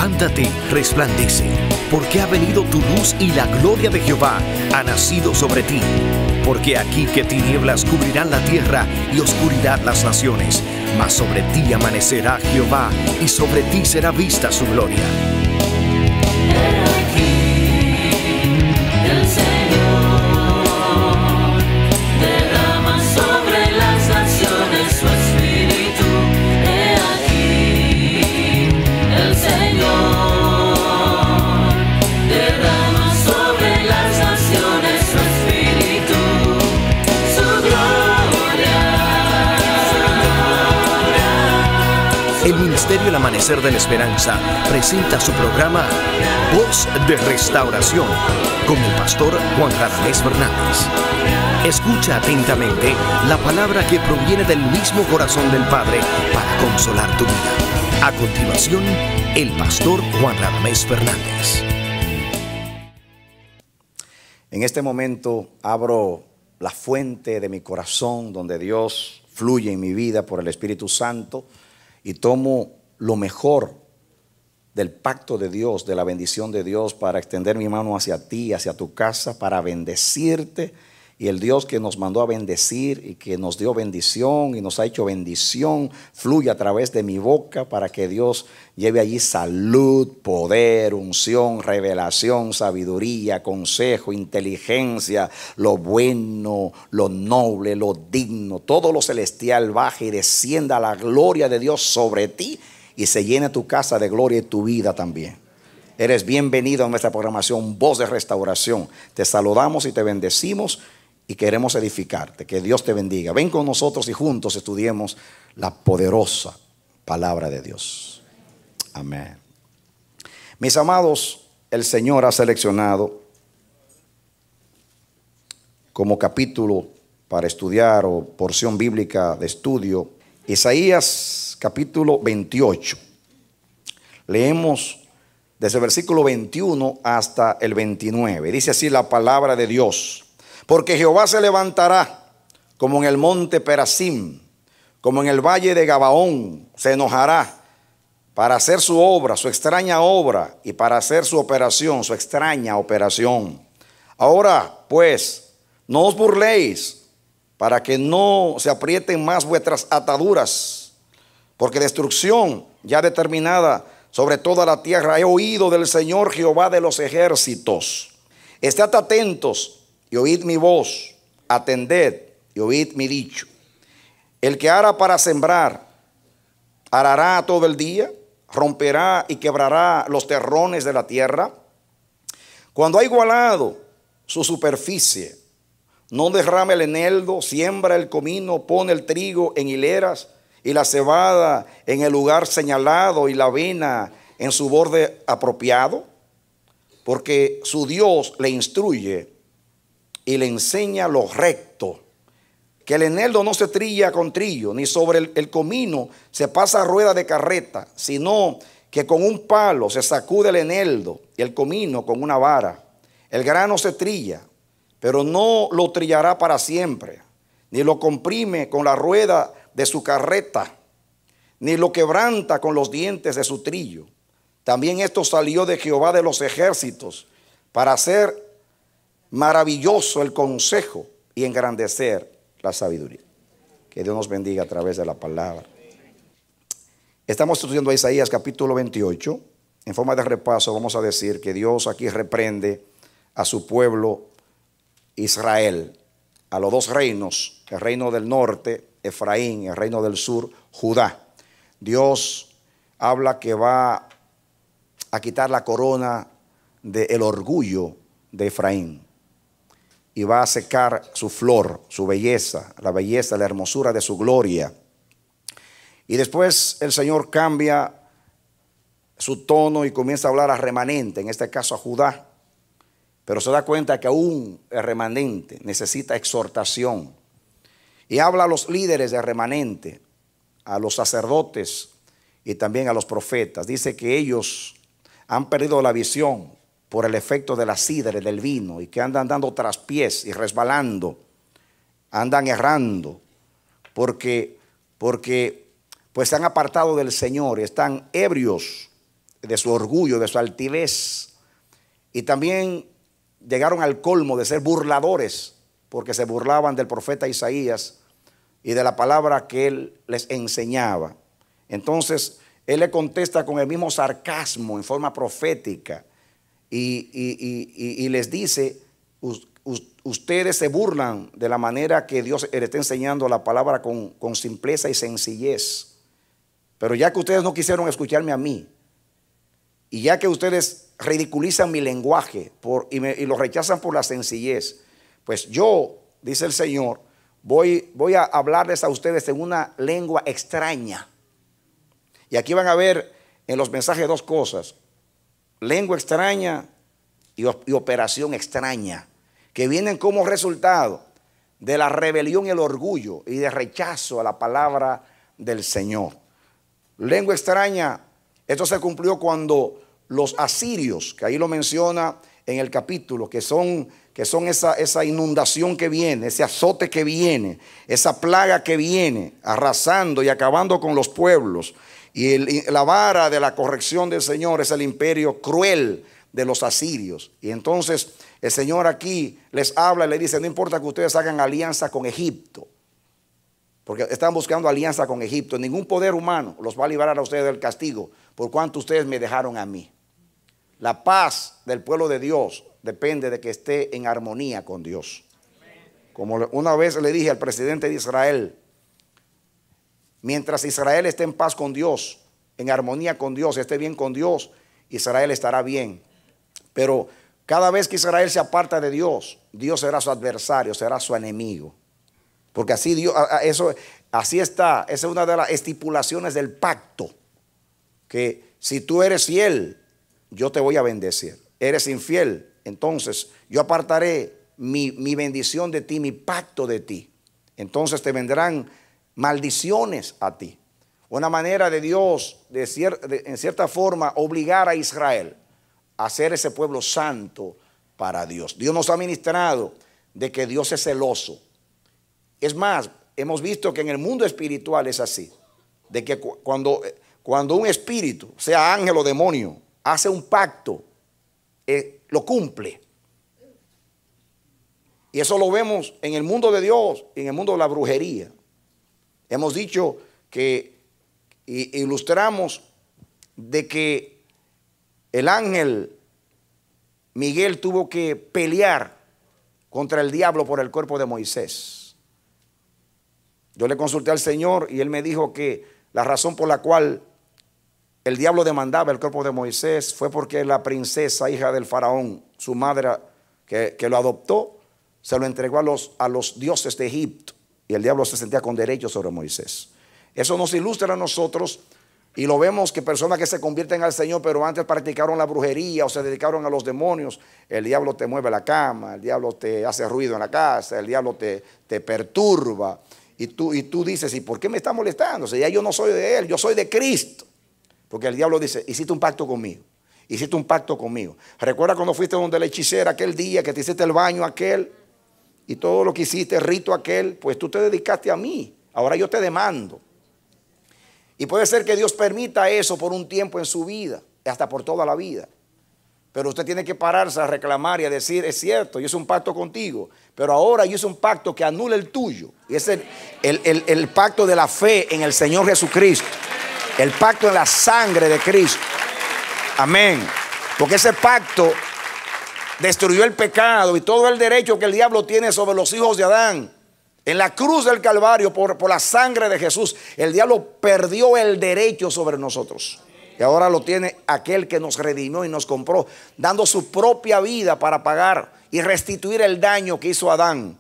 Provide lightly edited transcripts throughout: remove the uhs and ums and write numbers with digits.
Levántate, resplandece, porque ha venido tu luz y la gloria de Jehová ha nacido sobre ti. Porque aquí que tinieblas cubrirán la tierra y oscuridad las naciones, mas sobre ti amanecerá Jehová y sobre ti será vista su gloria. El Ministerio El Amanecer de la Esperanza presenta su programa Voz de Restauración con el pastor Juan Radamés Fernández. Escucha atentamente la palabra que proviene del mismo corazón del Padre para consolar tu vida. A continuación, el pastor Juan Radamés Fernández. En este momento abro la fuente de mi corazón donde Dios fluye en mi vida por el Espíritu Santo. Y tomo lo mejor del pacto de Dios, de la bendición de Dios, para extender mi mano hacia ti, hacia tu casa, para bendecirte. Y el Dios que nos mandó a bendecir y que nos dio bendición y nos ha hecho bendición, fluye a través de mi boca para que Dios lleve allí salud, poder, unción, revelación, sabiduría, consejo, inteligencia, lo bueno, lo noble, lo digno, todo lo celestial baje y descienda la gloria de Dios sobre ti y se llene tu casa de gloria y tu vida también. Eres bienvenido a nuestra programación Voz de Restauración. Te saludamos y te bendecimos y queremos edificarte. Que Dios te bendiga. Ven con nosotros y juntos estudiemos la poderosa palabra de Dios. Amén. Mis amados, el Señor ha seleccionado como capítulo para estudiar o porción bíblica de estudio Isaías capítulo 28. Leemos desde el versículo 21 hasta el 29. Dice así la palabra de Dios. Porque Jehová se levantará como en el monte Perasim, como en el valle de Gabaón, se enojará para hacer su obra, su extraña obra, y para hacer su operación, su extraña operación. Ahora, pues, no os burléis, para que no se aprieten más vuestras ataduras, porque destrucción ya determinada sobre toda la tierra he oído del Señor Jehová de los ejércitos. Estad atentos y oíd mi voz, atended y oíd mi dicho. El que ara para sembrar, arará todo el día, romperá y quebrará los terrones de la tierra. Cuando ha igualado su superficie, no derrame el eneldo, siembra el comino, pone el trigo en hileras y la cebada en el lugar señalado y la avena en su borde apropiado, porque su Dios le instruye y le enseña lo recto, que el eneldo no se trilla con trillo, ni sobre el comino se pasa rueda de carreta, sino que con un palo se sacude el eneldo y el comino con una vara. El grano se trilla, pero no lo trillará para siempre, ni lo comprime con la rueda de su carreta, ni lo quebranta con los dientes de su trillo. También esto salió de Jehová de los ejércitos, para hacer maravilloso el consejo y engrandecer la sabiduría. Que Dios nos bendiga a través de la palabra. Estamos estudiando Isaías capítulo 28. En forma de repaso vamos a decir que Dios aquí reprende a su pueblo Israel, a los dos reinos, el reino del norte, Efraín, el reino del sur, Judá. Dios habla que va a quitar la corona del orgullo de Efraín y va a secar su flor, su belleza, la hermosura de su gloria. Y después el Señor cambia su tono y comienza a hablar a remanente, en este caso a Judá. Pero se da cuenta que aún el remanente necesita exhortación. Y habla a los líderes de remanente, a los sacerdotes y también a los profetas. Dice que ellos han perdido la visión por el efecto de la sidra y del vino, y que andan dando traspiés y resbalando, andan errando, porque pues se han apartado del Señor, están ebrios de su orgullo, de su altivez. Y también llegaron al colmo de ser burladores, porque se burlaban del profeta Isaías y de la palabra que él les enseñaba. Entonces, él le contesta con el mismo sarcasmo, en forma profética, y les dice: ustedes se burlan de la manera que Dios le está enseñando la palabra con simpleza y sencillez. Pero ya que ustedes no quisieron escucharme a mí, y ya que ustedes ridiculizan mi lenguaje y lo rechazan por la sencillez, pues yo, dice el Señor, voy a hablarles a ustedes en una lengua extraña. Y aquí van a ver en los mensajes dos cosas: lengua extraña y operación extraña, que vienen como resultado de la rebelión y el orgullo y de rechazo a la palabra del Señor. Lengua extraña, esto se cumplió cuando los asirios, que ahí lo menciona en el capítulo, que son esa inundación que viene, ese azote que viene, esa plaga que viene arrasando y acabando con los pueblos. Y la vara de la corrección del Señor es el imperio cruel de los asirios. Y entonces el Señor aquí les habla y le dice: no importa que ustedes hagan alianza con Egipto, porque están buscando alianza con Egipto, ningún poder humano los va a librar a ustedes del castigo, por cuanto ustedes me dejaron a mí. La paz del pueblo de Dios depende de que esté en armonía con Dios. Como una vez le dije al presidente de Israel: mientras Israel esté en paz con Dios, en armonía con Dios, esté bien con Dios, Israel estará bien. Pero cada vez que Israel se aparta de Dios, Dios será su adversario, será su enemigo. Porque así Dios, así está. Esa es una de las estipulaciones del pacto, que si tú eres fiel, yo te voy a bendecir. Eres infiel, entonces yo apartaré mi bendición de ti, mi pacto de ti. Entonces te vendrán maldiciones a ti. Una manera de Dios, en cierta forma, obligar a Israel a ser ese pueblo santo para Dios. Dios nos ha ministrado de que Dios es celoso. Es más, hemos visto que en el mundo espiritual es así, de que cuando un espíritu, sea ángel o demonio, hace un pacto, lo cumple. Y eso lo vemos en el mundo de Dios, en el mundo de la brujería. Hemos dicho que ilustramos de que el ángel Miguel tuvo que pelear contra el diablo por el cuerpo de Moisés. Yo le consulté al Señor y él me dijo que la razón por la cual el diablo demandaba el cuerpo de Moisés fue porque la princesa, hija del faraón, su madre que lo adoptó, se lo entregó a los dioses de Egipto, y el diablo se sentía con derecho sobre Moisés. Eso nos ilustra a nosotros, y lo vemos que personas que se convierten al Señor, pero antes practicaron la brujería o se dedicaron a los demonios. El diablo te mueve la cama, el diablo te hace ruido en la casa, el diablo te perturba. Y tú dices: ¿y por qué me está molestando? Si ya yo no soy de él, yo soy de Cristo. Porque el diablo dice: hiciste un pacto conmigo, hiciste un pacto conmigo. ¿Recuerda cuando fuiste donde la hechicera aquel día que te hiciste el baño aquel y todo lo que hiciste, el rito aquel? Pues tú te dedicaste a mí, ahora yo te demando. Y puede ser que Dios permita eso por un tiempo en su vida, hasta por toda la vida. Pero usted tiene que pararse a reclamar y a decir: es cierto, yo hice un pacto contigo, pero ahora yo hice un pacto que anula el tuyo. Y es el pacto de la fe en el Señor Jesucristo. El pacto en la sangre de Cristo. Amén. Porque ese pacto destruyó el pecado y todo el derecho que el diablo tiene sobre los hijos de Adán. En la cruz del Calvario, por la sangre de Jesús, el diablo perdió el derecho sobre nosotros. Y ahora lo tiene aquel que nos redimió y nos compró, dando su propia vida para pagar y restituir el daño que hizo Adán.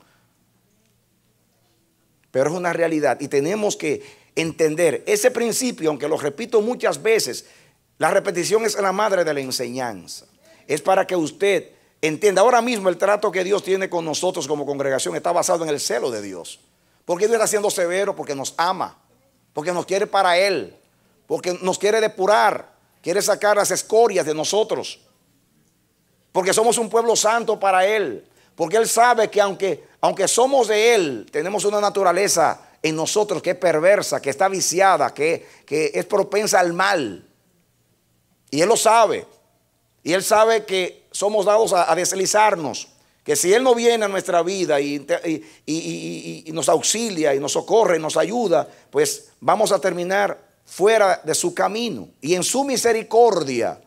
Pero es una realidad y tenemos que entender ese principio, aunque lo repito muchas veces. La repetición es la madre de la enseñanza. Es para que usted entienda. Ahora mismo el trato que Dios tiene con nosotros como congregación está basado en el celo de Dios. Porque Dios está siendo severo, porque nos ama, porque nos quiere para Él, porque nos quiere depurar, quiere sacar las escorias de nosotros, porque somos un pueblo santo para Él, porque Él sabe que aunque somos de Él, tenemos una naturaleza en nosotros que es perversa, que está viciada, que es propensa al mal. Y Él lo sabe. Y Él sabe que somos dados a deslizarnos. Que si Él no viene a nuestra vida y nos auxilia y nos socorre y nos ayuda, pues vamos a terminar fuera de su camino. Y en su misericordia,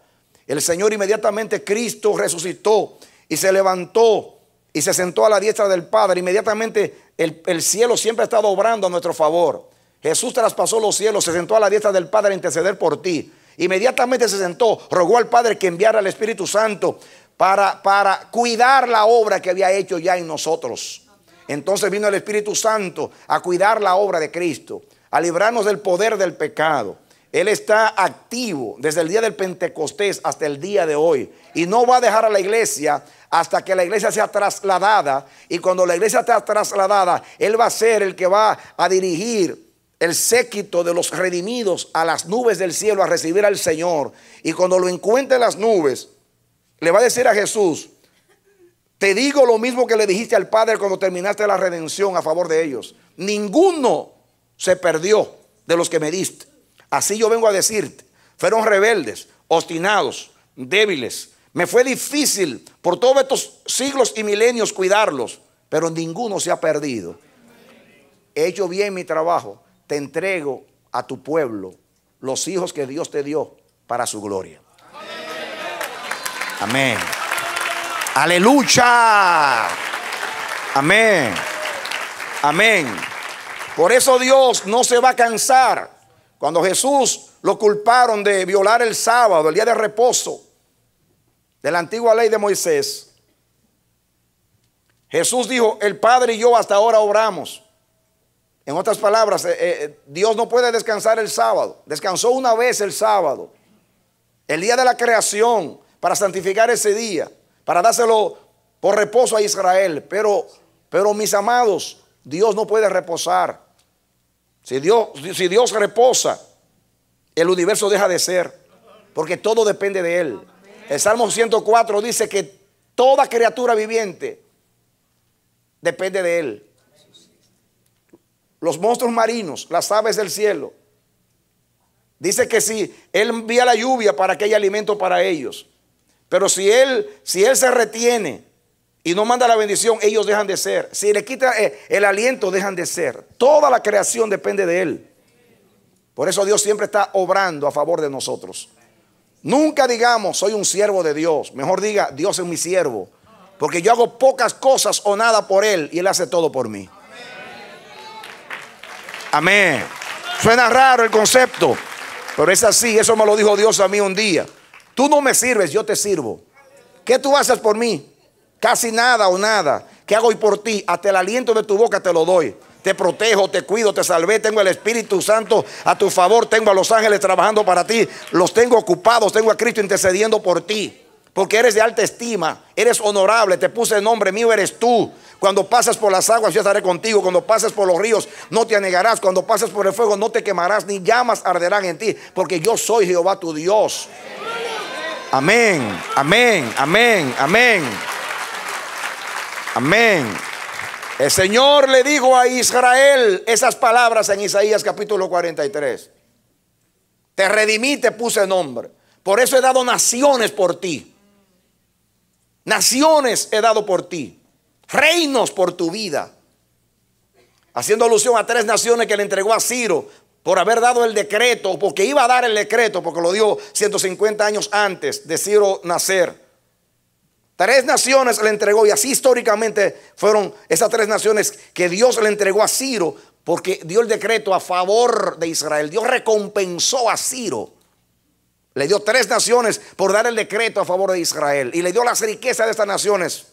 el Señor inmediatamente, Cristo resucitó y se levantó y se sentó a la diestra del Padre. Inmediatamente el cielo siempre ha estado obrando a nuestro favor. Jesús traspasó los cielos, se sentó a la diestra del Padre a interceder por ti. Inmediatamente se sentó, rogó al Padre que enviara al Espíritu Santo para cuidar la obra que había hecho ya en nosotros. Entonces vino el Espíritu Santo a cuidar la obra de Cristo, a librarnos del poder del pecado. Él está activo desde el día del Pentecostés hasta el día de hoy. Y no va a dejar a la iglesia hasta que la iglesia sea trasladada. Y cuando la iglesia está trasladada, Él va a ser el que va a dirigir el séquito de los redimidos a las nubes del cielo a recibir al Señor. Y cuando lo encuentre en las nubes, le va a decir a Jesús: te digo lo mismo que le dijiste al Padre cuando terminaste la redención a favor de ellos. Ninguno se perdió de los que me diste. Así yo vengo a decirte: fueron rebeldes, obstinados, débiles. Me fue difícil por todos estos siglos y milenios cuidarlos, pero ninguno se ha perdido. He hecho bien mi trabajo. Te entrego a tu pueblo, los hijos que Dios te dio para su gloria. Amén. Aleluya. Amén. Amén. Por eso Dios no se va a cansar. Cuando Jesús lo culparon de violar el sábado, el día de reposo de la antigua ley de Moisés, Jesús dijo: el Padre y yo hasta ahora obramos. En otras palabras, Dios no puede descansar el sábado. Descansó una vez el sábado, el día de la creación, para santificar ese día, para dárselo por reposo a Israel. Pero mis amados, Dios no puede reposar. Si Dios reposa, el universo deja de ser, porque todo depende de Él. El Salmo 104 dice que toda criatura viviente depende de Él. Los monstruos marinos, las aves del cielo. Dice que si Él envía la lluvia para que haya alimento para ellos. Pero si Él se retiene y no manda la bendición, ellos dejan de ser. Si le quita el aliento, dejan de ser. Toda la creación depende de Él. Por eso Dios siempre está obrando a favor de nosotros. Nunca digamos: soy un siervo de Dios. Mejor diga: Dios es mi siervo, porque yo hago pocas cosas o nada por Él y Él hace todo por mí. Amén. Suena raro el concepto, pero es así. Eso me lo dijo Dios a mí un día. Tú no me sirves, yo te sirvo. ¿Qué tú haces por mí? Casi nada o nada. ¿Qué hago hoy por ti? Hasta el aliento de tu boca te lo doy. Te protejo, te cuido, te salvé. Tengo el Espíritu Santo a tu favor. Tengo a los ángeles trabajando para ti. Los tengo ocupados. Tengo a Cristo intercediendo por ti. Porque eres de alta estima, eres honorable. Te puse el nombre mío, eres tú. Cuando pases por las aguas, yo estaré contigo. Cuando pases por los ríos, no te anegarás. Cuando pases por el fuego, no te quemarás, ni llamas arderán en ti, porque yo soy Jehová tu Dios. Amén, amén, amén, amén. Amén. El Señor le dijo a Israel esas palabras en Isaías capítulo 43. Te redimí, te puse nombre. Por eso he dado naciones por ti. Naciones he dado por ti. Reinos por tu vida. Haciendo alusión a 3 naciones que le entregó a Ciro por haber dado el decreto, porque iba a dar el decreto, porque lo dio 150 años antes de Ciro nacer. 3 naciones le entregó, y así históricamente fueron esas 3 naciones que Dios le entregó a Ciro, porque dio el decreto a favor de Israel. Dios recompensó a Ciro. Le dio 3 naciones por dar el decreto a favor de Israel, y le dio las riquezas de estas naciones.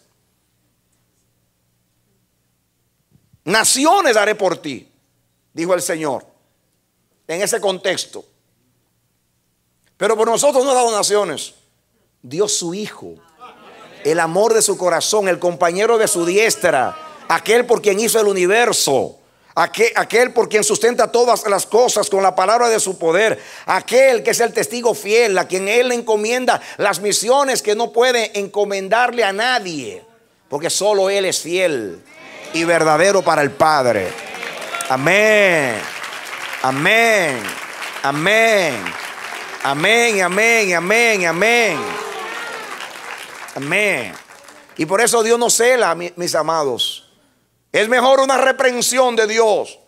Naciones daré por ti, dijo el Señor, en ese contexto. Pero por nosotros no ha dado naciones. Dio su Hijo, el amor de su corazón, el compañero de su diestra, aquel por quien hizo el universo, aquel por quien sustenta todas las cosas con la palabra de su poder, aquel que es el testigo fiel, a quien Él le encomienda las misiones que no puede encomendarle a nadie, porque solo Él es fiel y verdadero para el Padre. Amén, amén, amén, Amén, amén, amén, amén. Amén. Y por eso Dios nos cela, mis amados. Es mejor una reprensión de Dios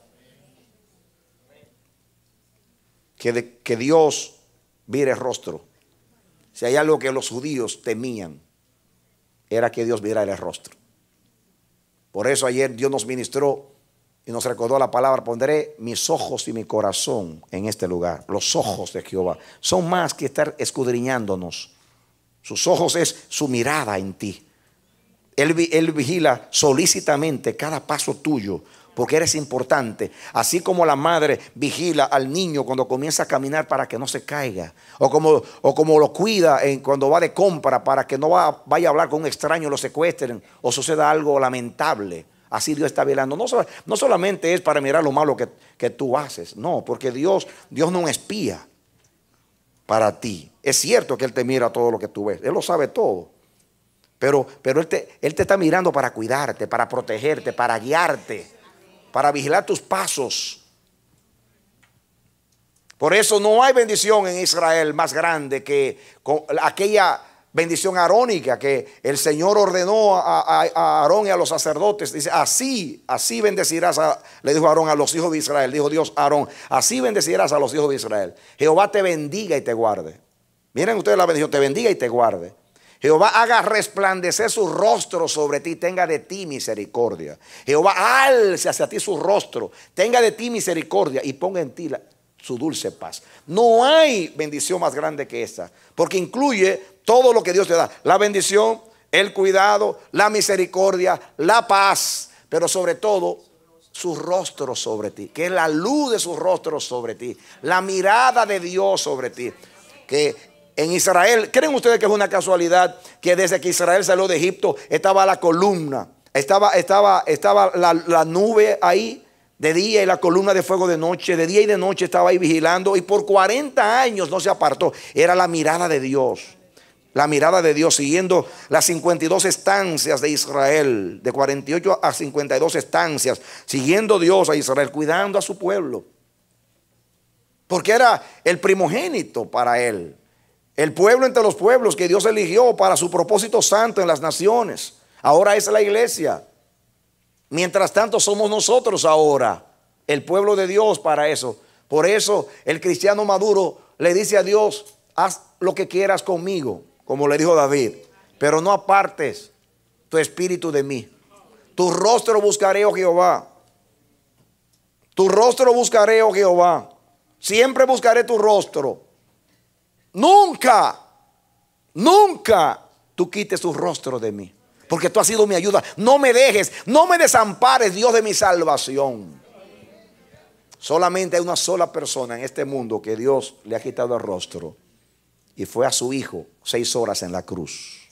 que Dios vire el rostro. Si hay algo que los judíos temían, era que Dios virara el rostro. Por eso ayer Dios nos ministró y nos recordó la palabra: pondré mis ojos y mi corazón en este lugar. Los ojos de Jehová son más que estar escudriñándonos. Sus ojos es su mirada en ti. Él vigila solícitamente cada paso tuyo, porque eres importante. Así como la madre vigila al niño cuando comienza a caminar para que no se caiga, o como lo cuida cuando va de compra para que no vaya a hablar con un extraño, lo secuestren o suceda algo lamentable. Así Dios está velando. No solamente es para mirar lo malo que tú haces, no, porque Dios no es un espía para ti. Es cierto que Él te mira todo lo que tú ves, Él lo sabe todo. Pero Él te está mirando para cuidarte, para protegerte, para guiarte, para vigilar tus pasos. Por eso no hay bendición en Israel más grande que aquella bendición arónica que el Señor ordenó a Aarón y a los sacerdotes. Dice: así bendecirás, le dijo Aarón a los hijos de Israel. Dijo Dios a Aarón: así bendecirás a los hijos de Israel. Jehová te bendiga y te guarde. Miren ustedes la bendición: te bendiga y te guarde. Jehová haga resplandecer su rostro sobre ti, tenga de ti misericordia. Jehová alce hacia ti su rostro, tenga de ti misericordia y ponga en ti su dulce paz. No hay bendición más grande que esta, porque incluye todo lo que Dios te da: la bendición, el cuidado, la misericordia, la paz, pero sobre todo su rostro sobre ti, que es la luz de su rostro sobre ti, la mirada de Dios sobre ti. Que en Israel, ¿creen ustedes que es una casualidad que desde que Israel salió de Egipto estaba la columna, estaba la nube ahí de día y la columna de fuego de noche? De día y de noche estaba ahí vigilando, y por 40 años no se apartó. Era la mirada de Dios. La mirada de Dios siguiendo las 52 estancias de Israel, de 48 a 52 estancias, siguiendo Dios a Israel, cuidando a su pueblo. Porque era el primogénito para él. El pueblo entre los pueblos que Dios eligió para su propósito santo en las naciones. Ahora es la iglesia. Mientras tanto somos nosotros ahora el pueblo de Dios para eso. Por eso el cristiano maduro le dice a Dios: haz lo que quieras conmigo, como le dijo David, pero no apartes tu espíritu de mí. Tu rostro buscaré, oh Jehová. Tu rostro buscaré, oh Jehová. Siempre buscaré tu rostro. Nunca tú quites tu rostro de mí, porque tú has sido mi ayuda. No me dejes, no me desampares, Dios de mi salvación. Solamente hay una sola persona en este mundo que Dios le ha quitado el rostro, y fue a su Hijo 6 horas en la cruz.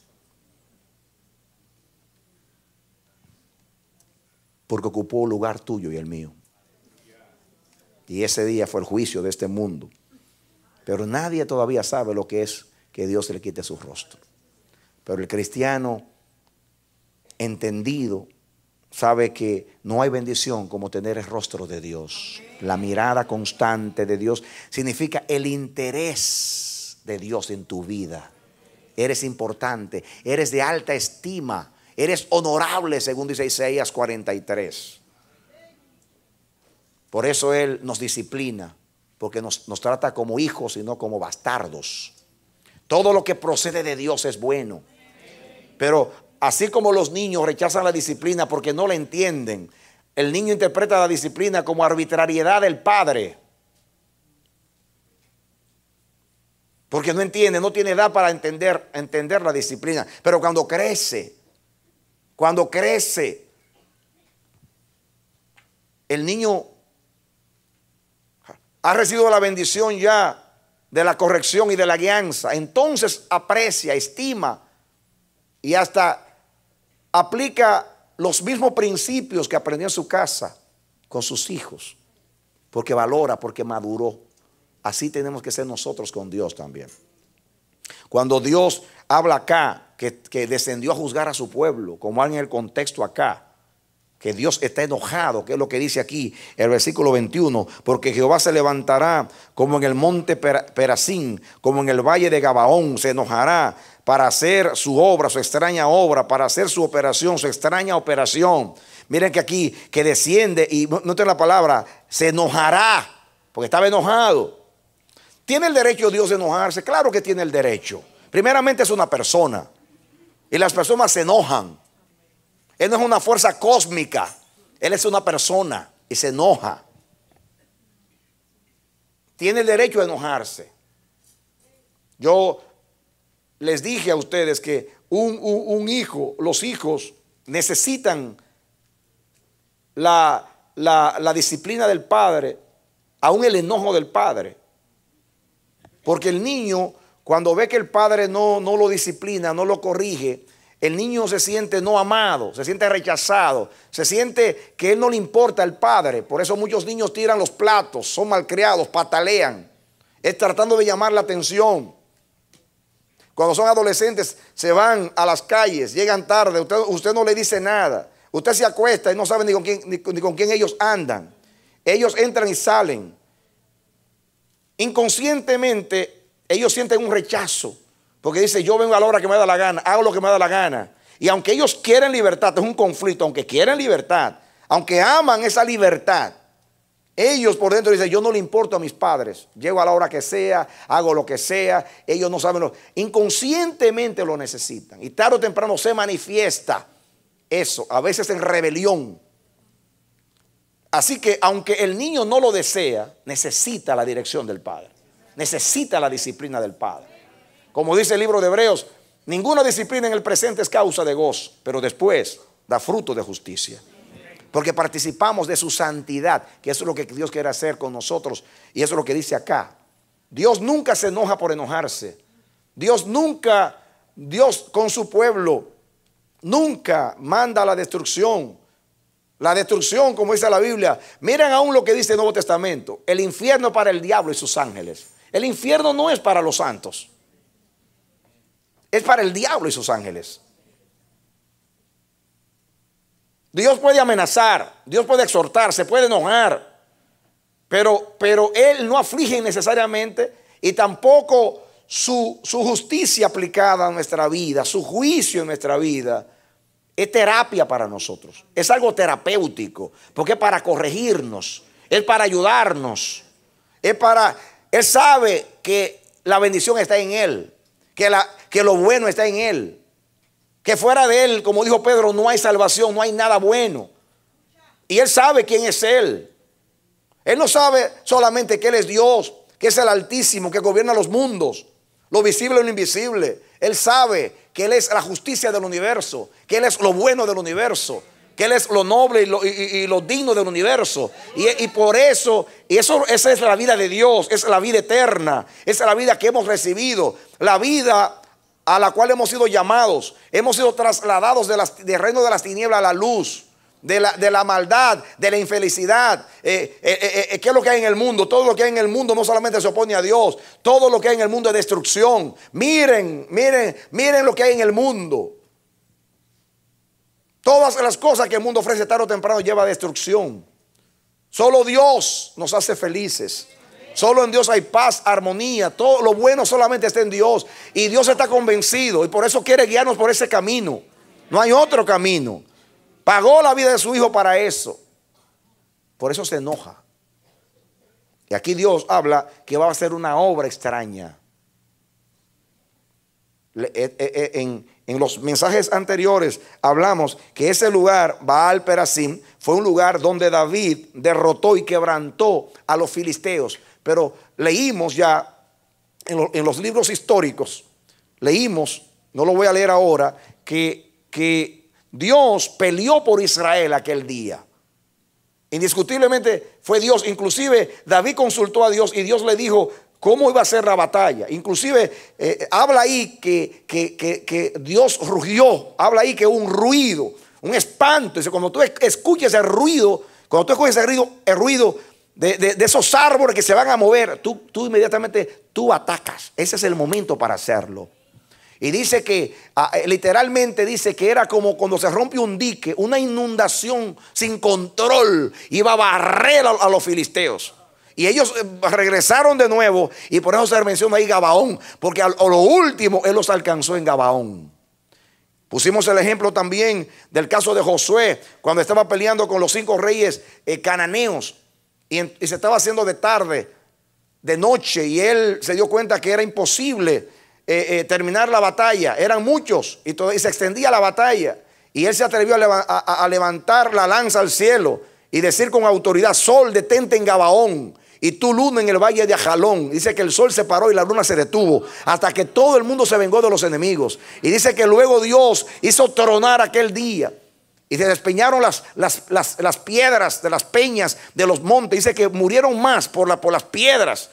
Porque ocupó el lugar tuyo y el mío. Y ese día fue el juicio de este mundo. Pero nadie todavía sabe lo que es que Dios le quite su rostro. Pero el cristiano entendido sabe que no hay bendición como tener el rostro de Dios. La mirada constante de Dios significa el interés de Dios en tu vida. Eres importante, eres de alta estima, eres honorable, según dice Isaías 43. Por eso Él nos disciplina, porque nos trata como hijos y no como bastardos. Todo lo que procede de Dios es bueno. Pero así como los niños rechazan la disciplina porque no la entienden, el niño interpreta la disciplina como arbitrariedad del padre. Porque no entiende, no tiene edad para entender la disciplina. Pero cuando crece, el niño ha recibido la bendición ya de la corrección y de la guianza. Entonces aprecia, estima y hasta aplica los mismos principios que aprendió en su casa con sus hijos. Porque valora, porque maduró. Así tenemos que ser nosotros con Dios también. Cuando Dios habla acá que descendió a juzgar a su pueblo, como en el contexto acá, que Dios está enojado, que es lo que dice aquí el versículo 21, porque Jehová se levantará como en el monte Perazín, como en el valle de Gabaón, se enojará para hacer su obra, su extraña obra, para hacer su operación, su extraña operación. Miren que aquí, que desciende, y noten la palabra, se enojará, porque estaba enojado. ¿Tiene el derecho Dios de enojarse? Claro que tiene el derecho. Primeramente es una persona, y las personas se enojan. Él no es una fuerza cósmica, Él es una persona y se enoja. Tiene el derecho a enojarse. Yo les dije a ustedes que un hijo, los hijos necesitan la disciplina del padre, aún el enojo del padre. Porque el niño, cuando ve que el padre no lo disciplina, no lo corrige, el niño se siente no amado, se siente rechazado, se siente que él no le importa al padre. Por eso muchos niños tiran los platos, son malcriados, patalean. Es tratando de llamar la atención. Cuando son adolescentes se van a las calles, llegan tarde, usted no le dice nada. Usted se acuesta y no sabe ni con quién ellos andan. Ellos entran y salen. Inconscientemente ellos sienten un rechazo. Porque dice, yo vengo a la hora que me da la gana, hago lo que me da la gana. Y aunque ellos quieren libertad, es un conflicto, aunque quieren libertad, aunque aman esa libertad, ellos por dentro dicen, yo no le importo a mis padres, llego a la hora que sea, hago lo que sea, ellos no saben inconscientemente lo necesitan. Y tarde o temprano se manifiesta eso, a veces en rebelión. Así que aunque el niño no lo desea, necesita la dirección del padre, necesita la disciplina del padre. Como dice el libro de Hebreos, ninguna disciplina en el presente es causa de gozo, pero después da fruto de justicia. Porque participamos de su santidad, que eso es lo que Dios quiere hacer con nosotros. Y eso es lo que dice acá. Dios nunca se enoja por enojarse. Dios con su pueblo, nunca manda la destrucción. La destrucción, como dice la Biblia. Miren aún lo que dice el Nuevo Testamento. El infierno para el diablo y sus ángeles. El infierno no es para los santos. Es para el diablo y sus ángeles. Dios puede amenazar, Dios puede exhortar, se puede enojar, pero Él no aflige necesariamente, y tampoco su justicia aplicada a nuestra vida, su juicio en nuestra vida, es terapia para nosotros. Es algo terapéutico, porque es para corregirnos, es para ayudarnos, Él sabe que la bendición está en Él, que lo bueno está en Él, que fuera de Él, como dijo Pedro, no hay salvación, no hay nada bueno. Y Él sabe quién es Él. Él no sabe solamente que Él es Dios, que es el Altísimo, que gobierna los mundos, lo visible y lo invisible. Él sabe que Él es la justicia del universo, que Él es lo bueno del universo, que Él es lo noble y lo digno del universo. Y por eso, esa es la vida de Dios, es la vida eterna, esa es la vida que hemos recibido, la vida a la cual hemos sido llamados. Hemos sido trasladados del reino de las tinieblas a la luz, de la maldad, de la infelicidad. ¿Qué es lo que hay en el mundo? Todo lo que hay en el mundo no solamente se opone a Dios, todo lo que hay en el mundo es destrucción. Miren lo que hay en el mundo. Todas las cosas que el mundo ofrece tarde o temprano lleva a destrucción. Solo Dios nos hace felices. Solo en Dios hay paz, armonía. Todo lo bueno solamente está en Dios. Y Dios está convencido y por eso quiere guiarnos por ese camino. No hay otro camino. Pagó la vida de su hijo para eso. Por eso se enoja. Y aquí Dios habla que va a hacer una obra extraña. En los mensajes anteriores hablamos que ese lugar, Baal Perazim, fue un lugar donde David derrotó y quebrantó a los filisteos. Pero leímos ya en los libros históricos, leímos, no lo voy a leer ahora, que Dios peleó por Israel aquel día. Indiscutiblemente fue Dios. Inclusive David consultó a Dios y Dios le dijo cómo iba a ser la batalla. Inclusive habla ahí que Dios rugió. Habla ahí que hubo un ruido, un espanto. Dice, cuando tú escuches el ruido, cuando tú escuches el ruido de esos árboles que se van a mover, tú inmediatamente atacas. Ese es el momento para hacerlo. Y dice que, literalmente dice que era como cuando se rompe un dique, una inundación sin control, iba a barrer a los filisteos. Y ellos regresaron de nuevo, y por eso se menciona ahí Gabaón, porque a lo último él los alcanzó en Gabaón. Pusimos el ejemplo también del caso de Josué, cuando estaba peleando con los 5 reyes cananeos, y se estaba haciendo de tarde, de noche, y él se dio cuenta que era imposible terminar la batalla. Eran muchos y se extendía la batalla, y él se atrevió a levantar la lanza al cielo y decir con autoridad: sol, detente en Gabaón, y tú, luna, en el valle de Ajalón. Dice que el sol se paró y la luna se detuvo hasta que todo el mundo se vengó de los enemigos. Y dice que luego Dios hizo tronar aquel día y se despeñaron las piedras de las peñas de los montes. Dice que murieron más por las piedras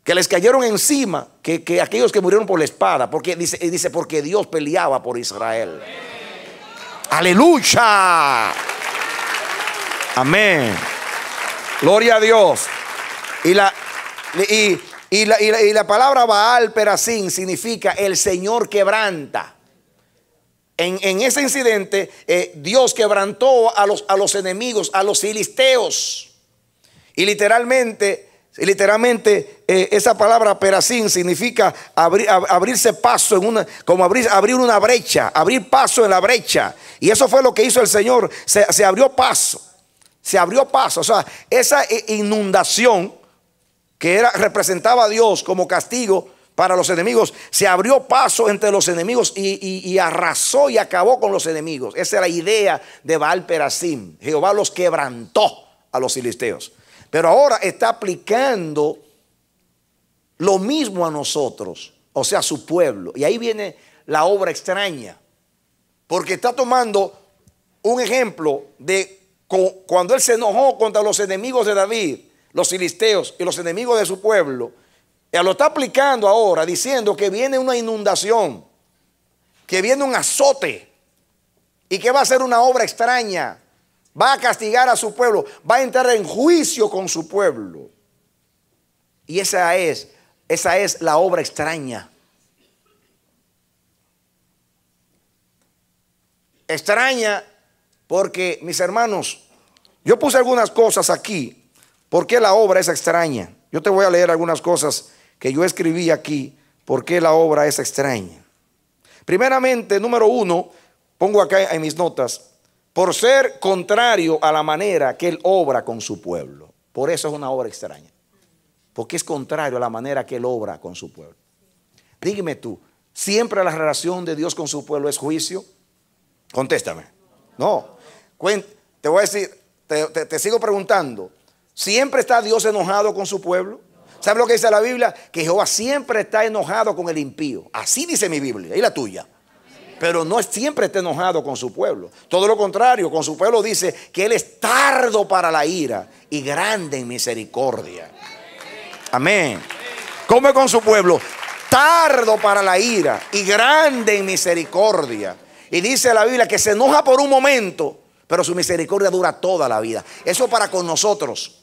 que les cayeron encima que aquellos que murieron por la espada. Porque dice porque Dios peleaba por Israel. Aleluya. Amén. Gloria a Dios. Y la palabra Baal Perasín significa el Señor quebranta. En ese incidente Dios quebrantó a los enemigos, a los filisteos. Y literalmente esa palabra Perasín significa abrirse paso como abrir una brecha, abrir paso en la brecha. Y eso fue lo que hizo el Señor. Se abrió paso. Se abrió paso. O sea, esa inundación que representaba a Dios como castigo para los enemigos, se abrió paso entre los enemigos y arrasó y acabó con los enemigos. Esa era la idea de Baal Perasim. Jehová los quebrantó a los filisteos. Pero ahora está aplicando lo mismo a nosotros, o sea, a su pueblo. Y ahí viene la obra extraña, porque está tomando un ejemplo de cuando él se enojó contra los enemigos de David, los filisteos y los enemigos de su pueblo. Él lo está aplicando ahora, diciendo que viene una inundación, que viene un azote y que va a ser una obra extraña. Va a castigar a su pueblo, va a entrar en juicio con su pueblo. Y esa es la obra extraña. Extraña porque, mis hermanos, yo puse algunas cosas aquí. ¿Por qué la obra es extraña? Yo te voy a leer algunas cosas que yo escribí aquí. ¿Por qué la obra es extraña? Primeramente, número 1, pongo acá en mis notas: por ser contrario a la manera que él obra con su pueblo. Por eso es una obra extraña. Porque es contrario a la manera que él obra con su pueblo. Dígame tú, ¿siempre la relación de Dios con su pueblo es juicio? Contéstame. No. Te voy a decir, te sigo preguntando. ¿Siempre está Dios enojado con su pueblo? ¿Sabe lo que dice la Biblia? Que Jehová siempre está enojado con el impío. Así dice mi Biblia, y la tuya. Pero no siempre está enojado con su pueblo. Todo lo contrario, con su pueblo dice que Él es tardo para la ira y grande en misericordia. Amén. ¿Cómo es con su pueblo? Tardo para la ira y grande en misericordia. Y dice la Biblia que se enoja por un momento, pero su misericordia dura toda la vida. Eso para con nosotros.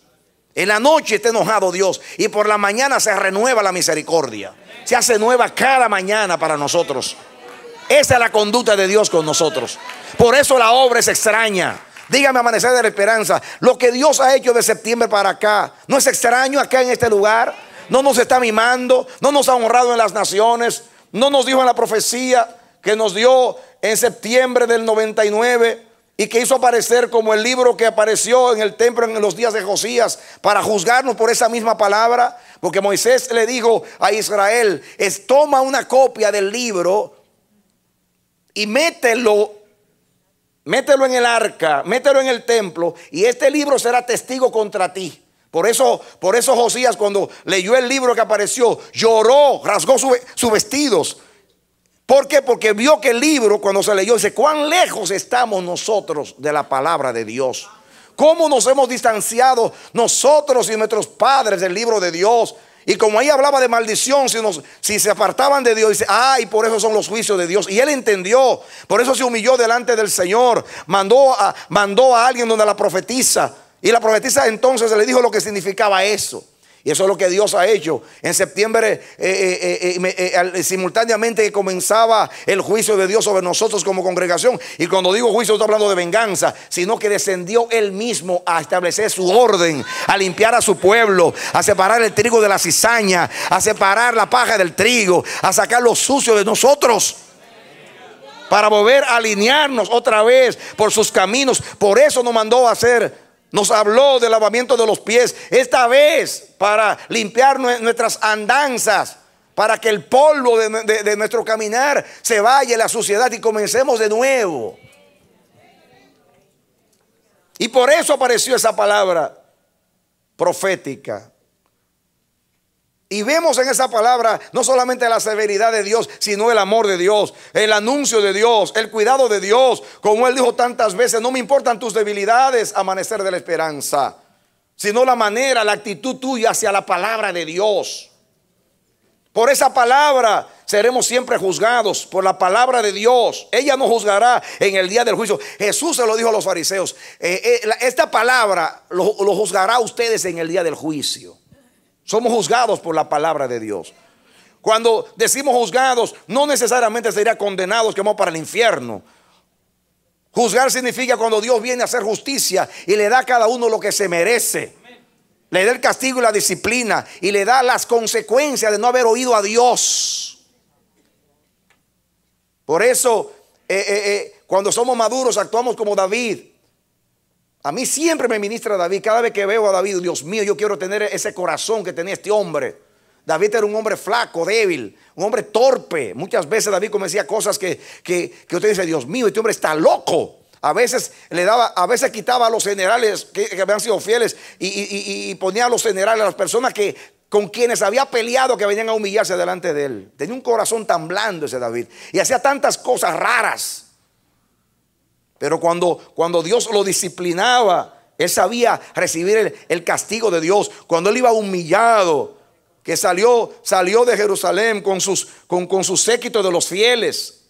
En la noche está enojado Dios y por la mañana se renueva la misericordia. Se hace nueva cada mañana para nosotros. Esa es la conducta de Dios con nosotros. Por eso la obra es extraña. Dígame, Amanecer de la Esperanza, lo que Dios ha hecho de septiembre para acá, ¿no es extraño acá en este lugar? No nos está mimando, no nos ha honrado en las naciones, no nos dijo en la profecía que nos dio en septiembre del 99 y que hizo aparecer como el libro que apareció en el templo en los días de Josías para juzgarnos por esa misma palabra. Porque Moisés le dijo a Israel: toma una copia del libro y mételo en el arca, mételo en el templo, y este libro será testigo contra ti. Por eso Josías, cuando leyó el libro que apareció, lloró, rasgó sus vestidos. ¿Por qué? Porque vio que el libro, cuando se leyó, dice: cuán lejos estamos nosotros de la palabra de Dios. Cómo nos hemos distanciado nosotros y nuestros padres del libro de Dios. Y como ahí hablaba de maldición, si se apartaban de Dios, dice: y por eso son los juicios de Dios. Y él entendió, por eso se humilló delante del Señor. Mandó a alguien donde la profetisa, y la profetisa entonces le dijo lo que significaba eso. Y eso es lo que Dios ha hecho. En septiembre, simultáneamente comenzaba el juicio de Dios sobre nosotros como congregación. Y cuando digo juicio, no estoy hablando de venganza, sino que descendió Él mismo a establecer su orden, a limpiar a su pueblo, a separar el trigo de la cizaña, a separar la paja del trigo, a sacar lo sucio de nosotros, para volver a alinearnos otra vez por sus caminos. Por eso nos mandó a hacer. Nos habló del lavamiento de los pies, esta vez para limpiar nuestras andanzas, para que el polvo de nuestro caminar se vaya, la suciedad, y comencemos de nuevo. Y por eso apareció esa palabra profética. Y vemos en esa palabra no solamente la severidad de Dios, sino el amor de Dios, el anuncio de Dios, el cuidado de Dios. Como Él dijo tantas veces: no me importan tus debilidades, amanecer de la esperanza, sino la manera, la actitud tuya hacia la palabra de Dios. Por esa palabra seremos siempre juzgados, por la palabra de Dios. Ella nos juzgará en el día del juicio. Jesús se lo dijo a los fariseos: esta palabra lo juzgará a ustedes en el día del juicio. Somos juzgados por la palabra de Dios. Cuando decimos juzgados, no necesariamente sería condenados que vamos para el infierno. Juzgar significa cuando Dios viene a hacer justicia y le da a cada uno lo que se merece. Le da el castigo y la disciplina, y le da las consecuencias de no haber oído a Dios. Por eso cuando somos maduros actuamos como David. A mí siempre me ministra David. Cada vez que veo a David, Dios mío, yo quiero tener ese corazón que tenía este hombre. David era un hombre flaco, débil, un hombre torpe. Muchas veces David decía cosas que usted dice: Dios mío, este hombre está loco. A veces quitaba a los generales que habían sido fieles y ponía a los generales, a las personas con quienes había peleado, que venían a humillarse delante de él. Tenía un corazón tan blando ese David, y hacía tantas cosas raras. Pero cuando Dios lo disciplinaba, él sabía recibir el castigo de Dios. Cuando él iba humillado, que salió de Jerusalén con su séquito de los fieles,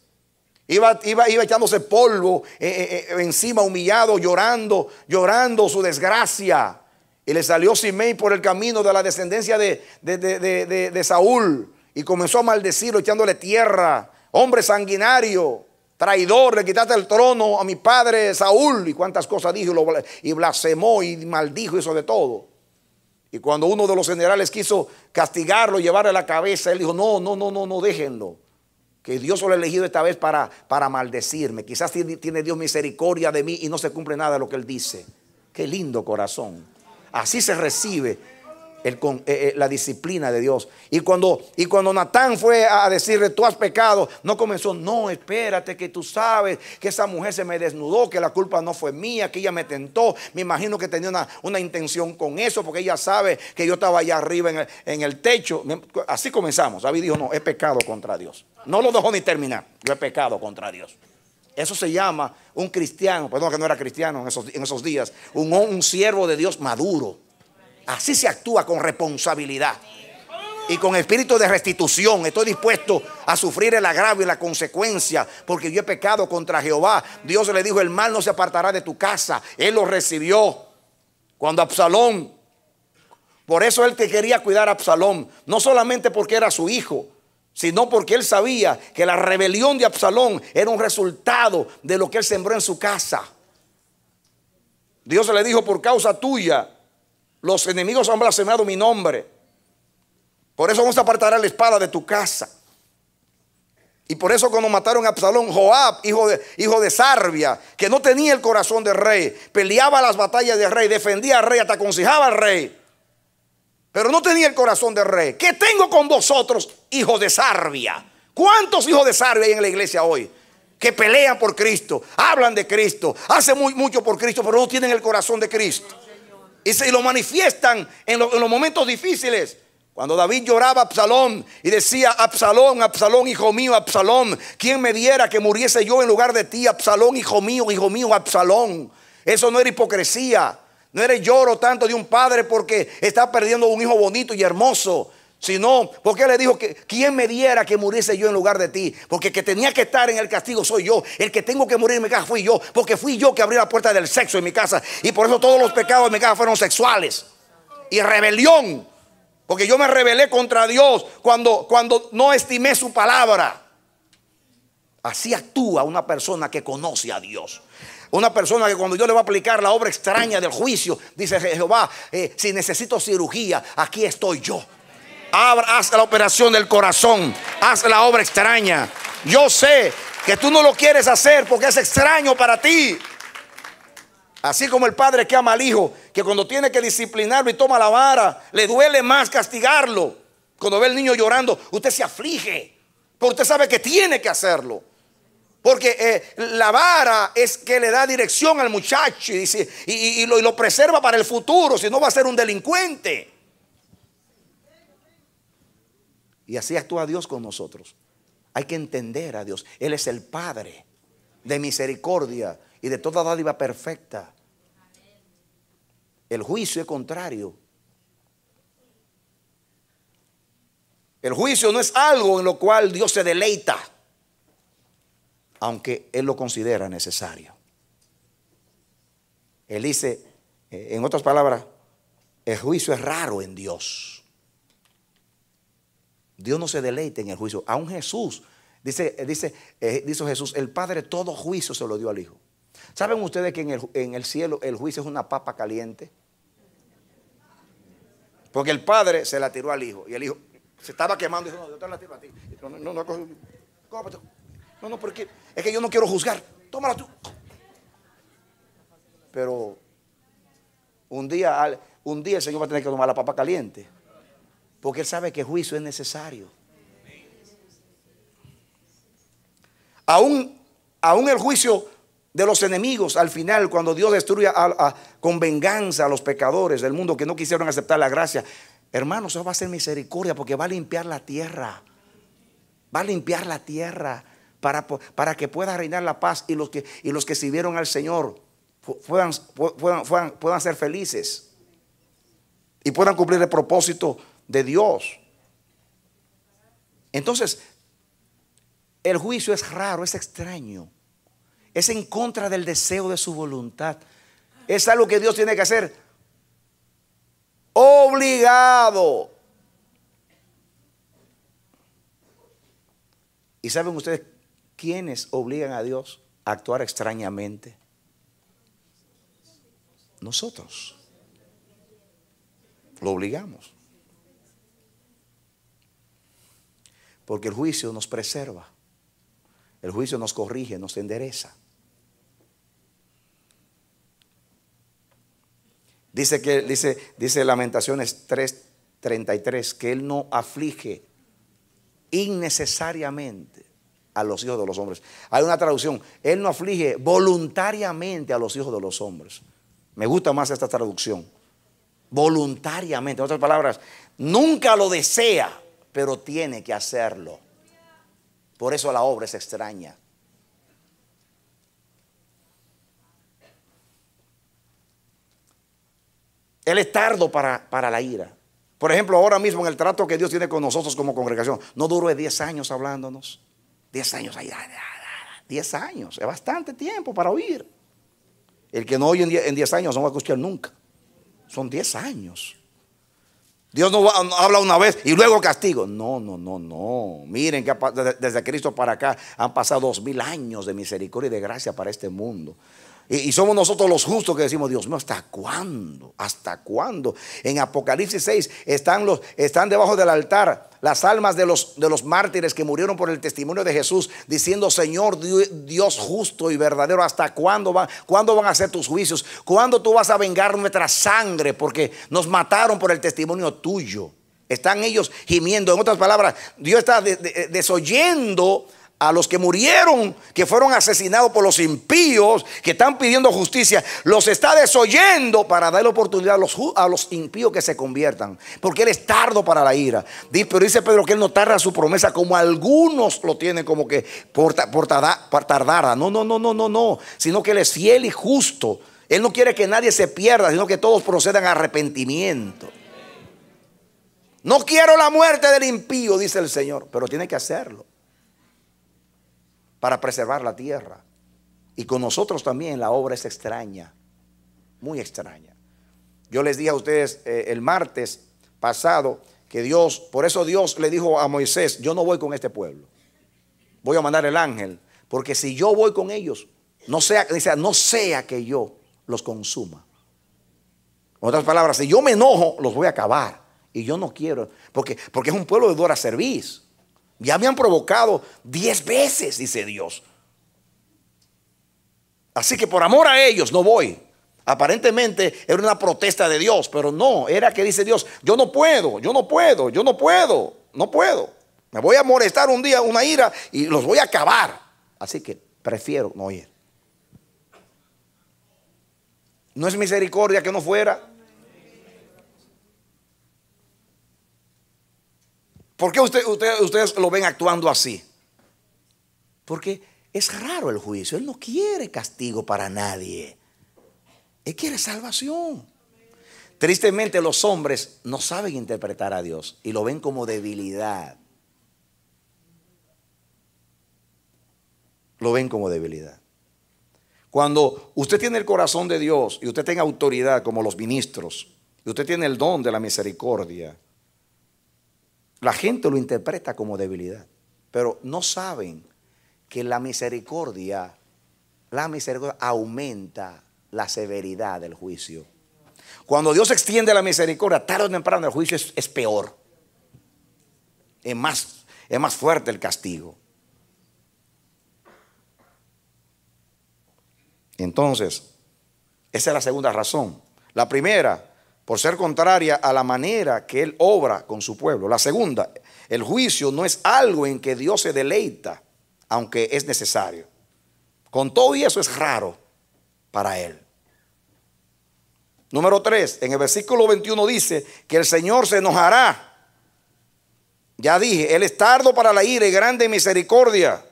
iba echándose polvo encima, humillado, llorando su desgracia. Y le salió Simei por el camino de la descendencia de Saúl, y comenzó a maldecirlo, echándole tierra. Hombre sanguinario, traidor, le quitaste el trono a mi padre Saúl. Y cuántas cosas dijo, y blasfemó y maldijo, hizo de todo. Y cuando uno de los generales quiso castigarlo, llevarle la cabeza, él dijo: no, déjenlo, que Dios lo ha elegido esta vez para maldecirme. Quizás tiene Dios misericordia de mí y no se cumple nada de lo que él dice. Qué lindo corazón. Así se recibe la disciplina de Dios. Y cuando Natán fue a decirle: tú has pecado, no comenzó: no, espérate, que tú sabes que esa mujer se me desnudó, que la culpa no fue mía, que ella me tentó. Me imagino que tenía una intención con eso, porque ella sabe que yo estaba allá arriba en el techo. Así comenzamos. David dijo: no, he pecado contra Dios. No lo dejó ni terminar. Yo he pecado contra Dios. Eso se llama un cristiano, perdón, que no era cristiano en esos días, un siervo de Dios maduro. Así se actúa, con responsabilidad y con espíritu de restitución. Estoy dispuesto a sufrir el agravio y la consecuencia, porque yo he pecado contra Jehová. Dios le dijo: el mal no se apartará de tu casa. Él lo recibió. Cuando Absalón, por eso él quería cuidar a Absalón, no solamente porque era su hijo, sino porque él sabía que la rebelión de Absalón era un resultado de lo que él sembró en su casa. Dios le dijo: por causa tuya los enemigos han blasfemado mi nombre. Por eso vamos a apartar la espada de tu casa. Y por eso cuando mataron a Absalón, Joab, hijo de Sarvia, que no tenía el corazón de rey, peleaba las batallas del rey, defendía al rey, hasta aconsejaba al rey, pero no tenía el corazón de rey. ¿Qué tengo con vosotros, hijos de Sarvia? ¿Cuántos hijos de Sarvia hay en la iglesia hoy? Que pelean por Cristo, hablan de Cristo, hacen mucho por Cristo, pero no tienen el corazón de Cristo. Y se lo manifiestan en los momentos difíciles. Cuando David lloraba a Absalón y decía: Absalón, Absalón, hijo mío, Absalón, ¿quién me diera que muriese yo en lugar de ti? Absalón, hijo mío, Absalón. Eso no era hipocresía. No era lloro tanto de un padre porque está perdiendo un hijo bonito y hermoso, sino porque le dijo que quién me diera que muriese yo en lugar de ti, porque el que tenía que estar en el castigo soy yo, el que tengo que morir en mi casa fui yo, porque fui yo que abrí la puerta del sexo en mi casa, y por eso todos los pecados en mi casa fueron sexuales y rebelión. Porque yo me rebelé contra Dios cuando no estimé su palabra. Así actúa una persona que conoce a Dios. Una persona que cuando Dios le va a aplicar la obra extraña del juicio, dice Jehová, si necesito cirugía, aquí estoy yo. Haz la operación del corazón, haz la obra extraña. Yo sé que tú no lo quieres hacer porque es extraño para ti. Así como el padre que ama al hijo, que cuando tiene que disciplinarlo y toma la vara, le duele más castigarlo. Cuando ve al niño llorando, usted se aflige, porque usted sabe que tiene que hacerlo. Porque la vara es que le da dirección al muchacho y lo preserva para el futuro, si no va a ser un delincuente. Y así actúa Dios con nosotros. Hay que entender a Dios. Él es el Padre de misericordia y de toda dádiva perfecta. El juicio es contrario. El juicio no es algo en lo cual Dios se deleita, aunque Él lo considera necesario. Él dice, en otras palabras, el juicio es raro en Dios. Dios no se deleita en el juicio. Aún Jesús, dice Jesús, el Padre todo juicio se lo dio al Hijo. ¿Saben ustedes que en el cielo el juicio es una papa caliente? Porque el Padre se la tiró al Hijo y el Hijo se estaba quemando y dijo, no, yo te la tiro a ti. No, porque es que yo no quiero juzgar. Tómala tú. Pero un día el Señor va a tener que tomar la papa caliente, porque Él sabe que el juicio es necesario. Aún el juicio de los enemigos al final, cuando Dios destruye con venganza a los pecadores del mundo que no quisieron aceptar la gracia, hermanos, eso va a ser misericordia, porque va a limpiar la tierra. Va a limpiar la tierra para que pueda reinar la paz y los que sirvieron al Señor puedan ser felices y puedan cumplir el propósito de Dios. Entonces, el juicio es raro, es extraño, es en contra del deseo de su voluntad. Es algo que Dios tiene que hacer obligado. ¿Y saben ustedes quiénes obligan a Dios a actuar extrañamente? Nosotros. Lo obligamos. Porque el juicio nos preserva. El juicio nos corrige, nos endereza. Dice Lamentaciones 3:33 que Él no aflige innecesariamente a los hijos de los hombres. Hay una traducción, Él no aflige voluntariamente a los hijos de los hombres. Me gusta más esta traducción. Voluntariamente, en otras palabras, nunca lo desea, pero tiene que hacerlo. Por eso la obra es extraña. Él es tardo para la ira. Por ejemplo, ahora mismo en el trato que Dios tiene con nosotros como congregación, no duró 10 años hablándonos. 10 años, 10 años, es bastante tiempo para oír. El que no oye en 10 años no va a escuchar nunca. Son 10 años. Dios no habla una vez y luego castigo. No. Miren que desde Cristo para acá han pasado 2000 años de misericordia y de gracia para este mundo. Y somos nosotros los justos que decimos, Dios mío, ¿hasta cuándo? ¿Hasta cuándo? En Apocalipsis 6 están debajo del altar las almas de los mártires que murieron por el testimonio de Jesús, diciendo, Señor Dios justo y verdadero, ¿hasta cuándo van a ser tus juicios? ¿Cuándo tú vas a vengar nuestra sangre? Porque nos mataron por el testimonio tuyo. Están ellos gimiendo. En otras palabras, Dios está desoyendo a los que murieron, que fueron asesinados por los impíos, que están pidiendo justicia. Los está desoyendo para darle oportunidad a los impíos que se conviertan, porque Él es tardo para la ira. Pero dice Pedro que Él no tarda su promesa, como algunos lo tienen como que por tardada. No, sino que Él es fiel y justo. Él no quiere que nadie se pierda, sino que todos procedan a arrepentimiento. No quiero la muerte del impío, dice el Señor, pero tiene que hacerlo para preservar la tierra. Y con nosotros también la obra es extraña, muy extraña. Yo les dije a ustedes el martes pasado que Dios, por eso Dios le dijo a Moisés, yo no voy con este pueblo, voy a mandar el ángel, porque si yo voy con ellos, no sea que yo los consuma. En otras palabras, si yo me enojo, los voy a acabar. Y yo no quiero, porque es un pueblo de dura cerviz. Ya me han provocado 10 veces, dice Dios. Así que por amor a ellos no voy. Aparentemente era una protesta de Dios, pero no, era que dice Dios, yo no puedo. Me voy a molestar un día, una ira, y los voy a acabar. Así que prefiero no ir. ¿No es misericordia que no fuera? ¿Por qué ustedes lo ven actuando así? Porque es raro el juicio. Él no quiere castigo para nadie. Él quiere salvación. Tristemente los hombres no saben interpretar a Dios y lo ven como debilidad. Lo ven como debilidad. Cuando usted tiene el corazón de Dios y usted tiene autoridad como los ministros y usted tiene el don de la misericordia, la gente lo interpreta como debilidad, pero no saben que la misericordia aumenta la severidad del juicio. Cuando Dios extiende la misericordia, tarde o temprano el juicio es peor. Es más fuerte el castigo. Entonces, esa es la segunda razón. La primera, por ser contraria a la manera que Él obra con su pueblo. La segunda, el juicio no es algo en que Dios se deleita, aunque es necesario. Con todo y eso es raro para Él. Número 3, en el versículo 21 dice que el Señor se enojará. Ya dije, Él es tardo para la ira y grande en misericordia.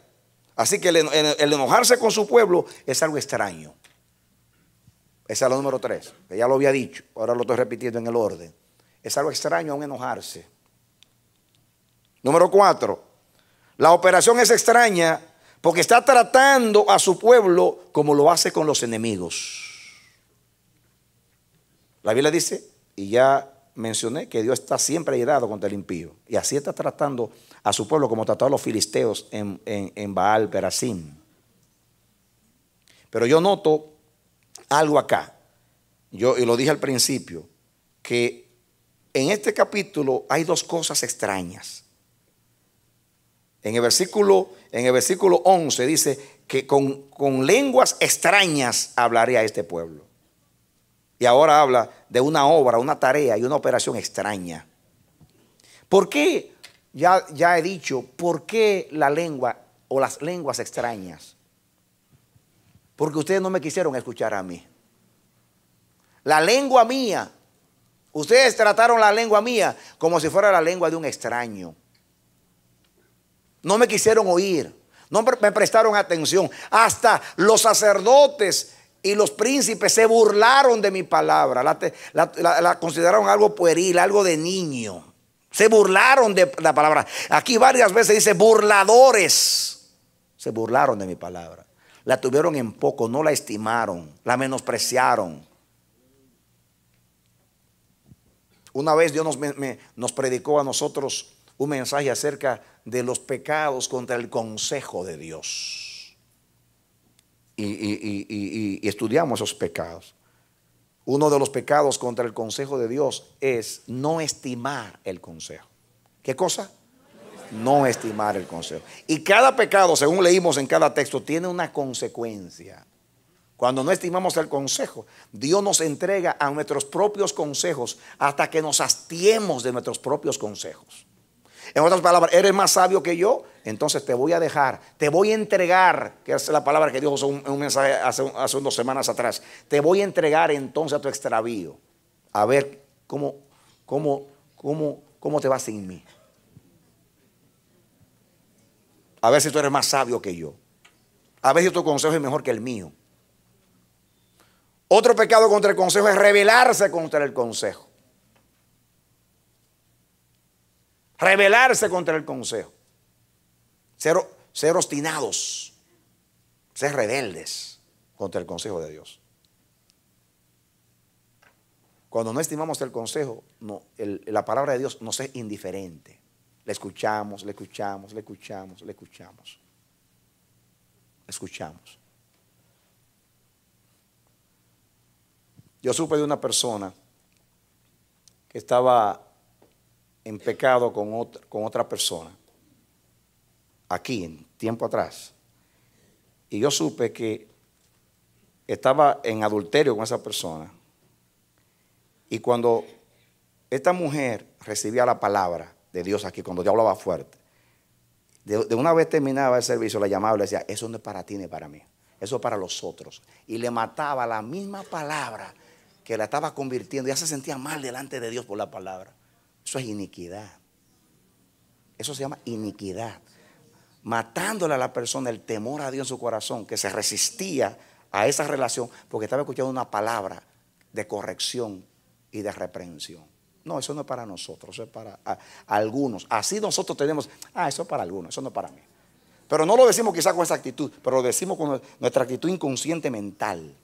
Así que el enojarse con su pueblo es algo extraño. Esa es la número 3, que ya lo había dicho, ahora lo estoy repitiendo en el orden. Es algo extraño aún enojarse. Número 4, la operación es extraña porque está tratando a su pueblo como lo hace con los enemigos. La Biblia dice, y ya mencioné, que Dios está siempre airado contra el impío. Y así está tratando a su pueblo como trató a los filisteos en Baal Perasim. Pero yo noto algo acá, y lo dije al principio, que en este capítulo hay dos cosas extrañas. En el versículo 11 dice que con lenguas extrañas hablaré a este pueblo. Y ahora habla de una obra, una tarea y una operación extraña. ¿Por qué? Ya he dicho, ¿por qué la lengua o las lenguas extrañas? Porque ustedes no me quisieron escuchar a mí. La lengua mía, ustedes trataron la lengua mía como si fuera la lengua de un extraño. No me quisieron oír, no me prestaron atención. Hasta los sacerdotes y los príncipes se burlaron de mi palabra. La consideraron algo pueril, algo de niño. Se burlaron de la palabra. Aquí varias veces dice burladores. Se burlaron de mi palabra. La tuvieron en poco, no la estimaron, la menospreciaron. Una vez Dios nos predicó a nosotros un mensaje acerca de los pecados contra el consejo de Dios. Y estudiamos esos pecados. Uno de los pecados contra el consejo de Dios es no estimar el consejo. ¿Qué cosa? No estimar el consejo. Y cada pecado, según leímos en cada texto, tiene una consecuencia. Cuando no estimamos el consejo, Dios nos entrega a nuestros propios consejos hasta que nos hastiemos de nuestros propios consejos. En otras palabras, eres más sabio que yo, entonces te voy a dejar, te voy a entregar, que es la palabra que Dios usó en un mensaje hace 2 semanas atrás. Te voy a entregar entonces a tu extravío, a ver cómo te va sin mí. A ver si tú eres más sabio que yo. A ver si tu consejo es mejor que el mío. Otro pecado contra el consejo es rebelarse contra el consejo. Rebelarse contra el consejo. Ser obstinados. Ser rebeldes contra el consejo de Dios. Cuando no estimamos el consejo, la palabra de Dios nos es indiferente. Le escuchamos, le escuchamos, le escuchamos, le escuchamos. Escuchamos. Yo supe de una persona que estaba en pecado con otra persona, aquí, en tiempo atrás. Y yo supe que estaba en adulterio con esa persona. Y cuando esta mujer recibía la palabra de Dios aquí, cuando yo hablaba fuerte, de una vez terminaba el servicio, la llamaba y le decía, eso no es para ti ni para mí, eso es para los otros. Y le mataba la misma palabra que la estaba convirtiendo. Ya se sentía mal delante de Dios por la palabra. Eso es iniquidad. Eso se llama iniquidad. Matándole a la persona el temor a Dios en su corazón, que se resistía a esa relación porque estaba escuchando una palabra de corrección y de reprensión. No, eso no es para nosotros, eso es para algunos. Así nosotros tenemos, eso es para algunos, eso no es para mí. Pero no lo decimos quizás con esa actitud, pero lo decimos con nuestra actitud inconsciente mental.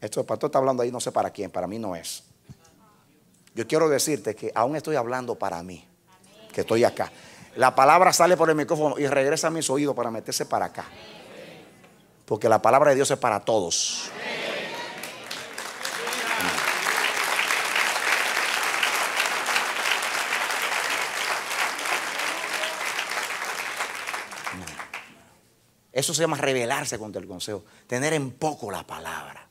Esto el pastor está hablando ahí, no sé para quién, para mí no es. Yo quiero decirte que aún estoy hablando para mí, que estoy acá. La palabra sale por el micrófono y regresa a mis oídos para meterse para acá. Porque la palabra de Dios es para todos. Eso se llama rebelarse contra el consejo, tener en poco la palabra.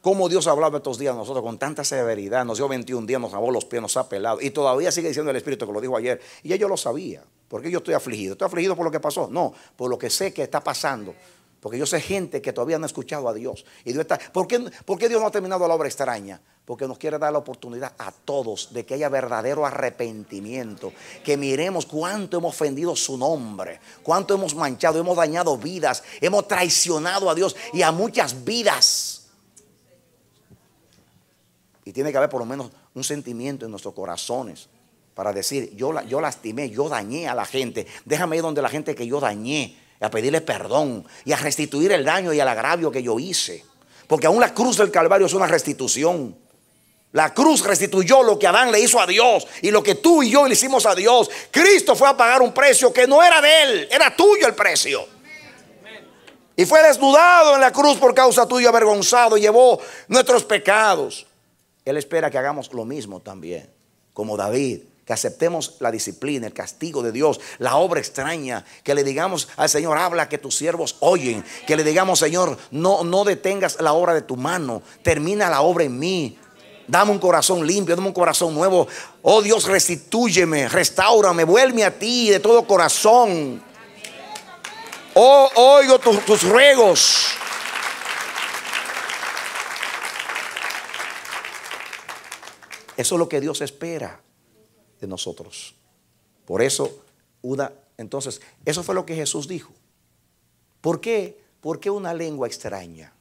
Cómo Dios ha hablado estos días a nosotros con tanta severidad. Nos dio 21 días, nos lavó los pies, nos ha pelado. Y todavía sigue diciendo el Espíritu, que lo dijo ayer. Y ya yo lo sabía. ¿Por qué yo estoy afligido? ¿Estoy afligido por lo que pasó? No, por lo que sé que está pasando. Porque yo sé gente que todavía no ha escuchado a Dios. Y Dios está, ¿por qué Dios no ha terminado la obra extraña? Porque nos quiere dar la oportunidad a todos de que haya verdadero arrepentimiento. Que miremos cuánto hemos ofendido su nombre, cuánto hemos manchado, hemos dañado vidas, hemos traicionado a Dios y a muchas vidas. Y tiene que haber por lo menos un sentimiento en nuestros corazones para decir, yo lastimé, yo dañé a la gente. Déjame ir donde la gente que yo dañé, a pedirle perdón y a restituir el daño y el agravio que yo hice. Porque aún la cruz del Calvario es una restitución. La cruz restituyó lo que Adán le hizo a Dios y lo que tú y yo le hicimos a Dios. Cristo fue a pagar un precio que no era de él, era tuyo el precio. Y fue desnudado en la cruz por causa tuya, avergonzado, llevó nuestros pecados. Él espera que hagamos lo mismo también, como David, que aceptemos la disciplina, el castigo de Dios, la obra extraña, que le digamos al Señor, habla que tus siervos oyen, que le digamos, Señor, no detengas la obra de tu mano, termina la obra en mí, dame un corazón limpio, dame un corazón nuevo, oh Dios, restitúyeme, restáurame, vuelve a ti de todo corazón, oh, oigo tus ruegos. Eso es lo que Dios espera de nosotros. Por eso, entonces, eso fue lo que Jesús dijo. ¿Por qué? ¿Por qué una lengua extraña?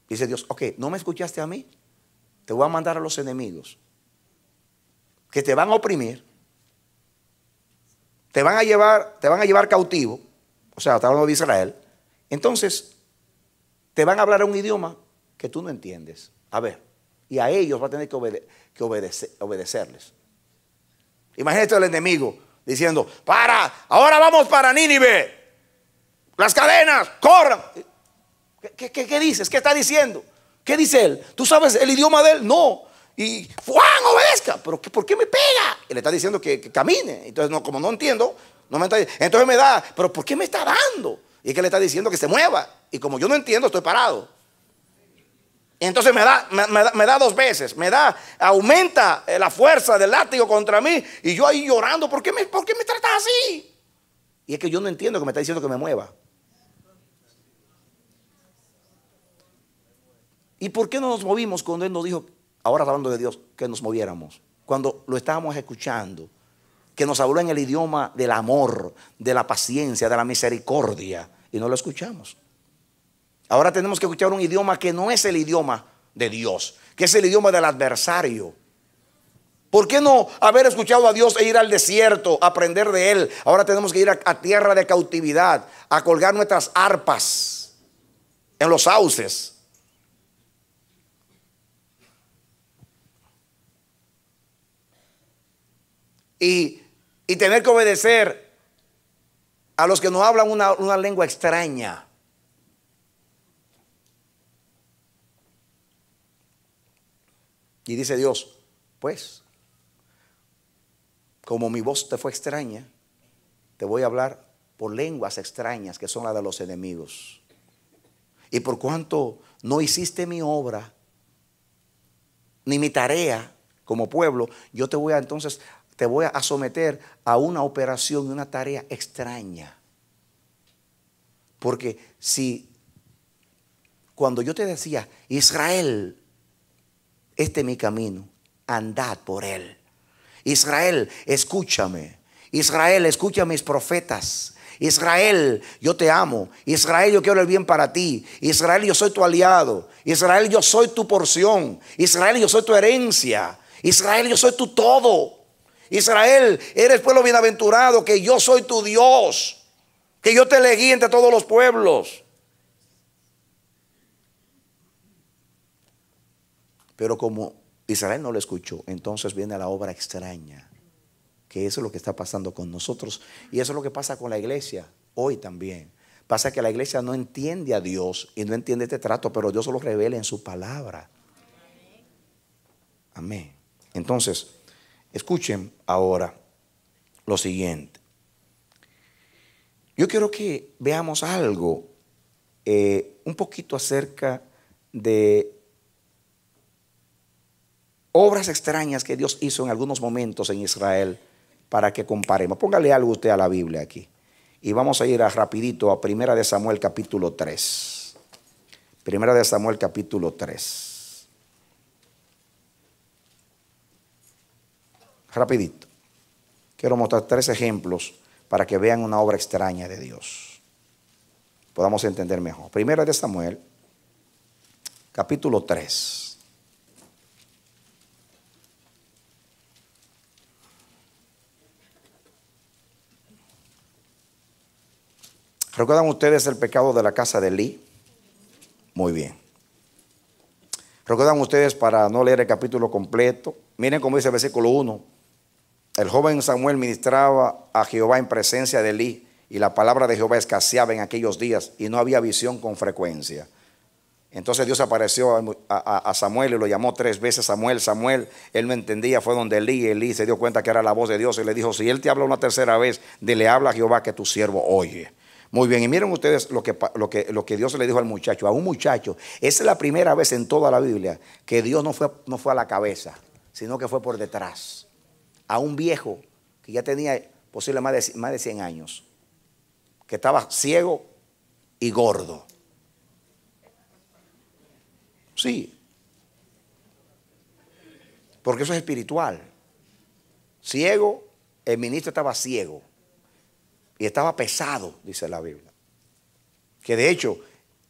Dice Dios, ok, ¿no me escuchaste a mí? Te voy a mandar a los enemigos que te van a oprimir, te van a llevar cautivo, o sea, está hablando de Israel. Entonces, te van a hablar un idioma que tú no entiendes. A ver. Y a ellos va a tener que obedecerles. Imagínate al enemigo diciendo, ahora vamos para Nínive. Las cadenas, corran. ¿Qué dices? ¿Qué está diciendo? ¿Qué dice él? ¿Tú sabes el idioma de él? No. Y Juan, obedezca. ¿Pero por qué me pega? Y le está diciendo que camine. Entonces, como no entiendo, entonces me da, ¿pero por qué me está dando? Y es que le está diciendo que se mueva. Y como yo no entiendo, estoy parado. Entonces me da dos veces, aumenta la fuerza del látigo contra mí y yo ahí llorando, ¿por qué me tratas así? Y es que yo no entiendo que me está diciendo que me mueva. ¿Y por qué no nos movimos cuando Él nos dijo, ahora hablando de Dios, que nos moviéramos? Cuando lo estábamos escuchando, que nos habló en el idioma del amor, de la paciencia, de la misericordia, y no lo escuchamos. Ahora tenemos que escuchar un idioma que no es el idioma de Dios, que es el idioma del adversario. ¿Por qué no haber escuchado a Dios e ir al desierto, aprender de Él? Ahora tenemos que ir a tierra de cautividad, a colgar nuestras arpas en los sauces, y tener que obedecer a los que nos hablan una lengua extraña. Y dice Dios, pues, como mi voz te fue extraña, te voy a hablar por lenguas extrañas que son las de los enemigos. Y por cuanto no hiciste mi obra, ni mi tarea como pueblo, yo te voy a someter a una operación y una tarea extraña. Porque si cuando yo te decía, Israel, este es mi camino, andad por él. Israel, escúchame. Israel, escucha a mis profetas. Israel, yo te amo. Israel, yo quiero el bien para ti. Israel, yo soy tu aliado. Israel, yo soy tu porción. Israel, yo soy tu herencia. Israel, yo soy tu todo. Israel, eres pueblo bienaventurado, que yo soy tu Dios, que yo te elegí entre todos los pueblos. Pero como Israel no lo escuchó, entonces viene la obra extraña, que eso es lo que está pasando con nosotros. Y eso es lo que pasa con la iglesia hoy también. Pasa que la iglesia no entiende a Dios y no entiende este trato, pero Dios lo revela en su palabra. Amén. Entonces, escuchen ahora lo siguiente. Yo quiero que veamos algo un poquito acerca de obras extrañas que Dios hizo en algunos momentos en Israel, para que comparemos. Póngale algo usted a la Biblia aquí. Y vamos a ir rapidito a 1 de Samuel capítulo 3. 1 de Samuel capítulo 3. Rapidito. Quiero mostrar 3 ejemplos para que vean una obra extraña de Dios. Podamos entender mejor. 1 de Samuel capítulo 3. ¿Recuerdan ustedes el pecado de la casa de Elí? Muy bien. ¿Recuerdan ustedes, para no leer el capítulo completo? Miren cómo dice el versículo 1. El joven Samuel ministraba a Jehová en presencia de Elí, y la palabra de Jehová escaseaba en aquellos días, y no había visión con frecuencia. Entonces Dios apareció a Samuel y lo llamó 3 veces: Samuel, Samuel. Él no entendía, fue donde Elí se dio cuenta que era la voz de Dios y le dijo: si él te habla una tercera vez, dile, habla a Jehová que tu siervo oye. Muy bien, y miren ustedes lo que Dios le dijo al muchacho, a un muchacho. Esa es la primera vez en toda la Biblia que Dios no fue a la cabeza, sino que fue por detrás. A un viejo que ya tenía posiblemente más de 100 años, que estaba ciego y gordo. Sí, porque eso es espiritual. Ciego, el ministro estaba ciego. Y estaba pesado, dice la Biblia. Que de hecho,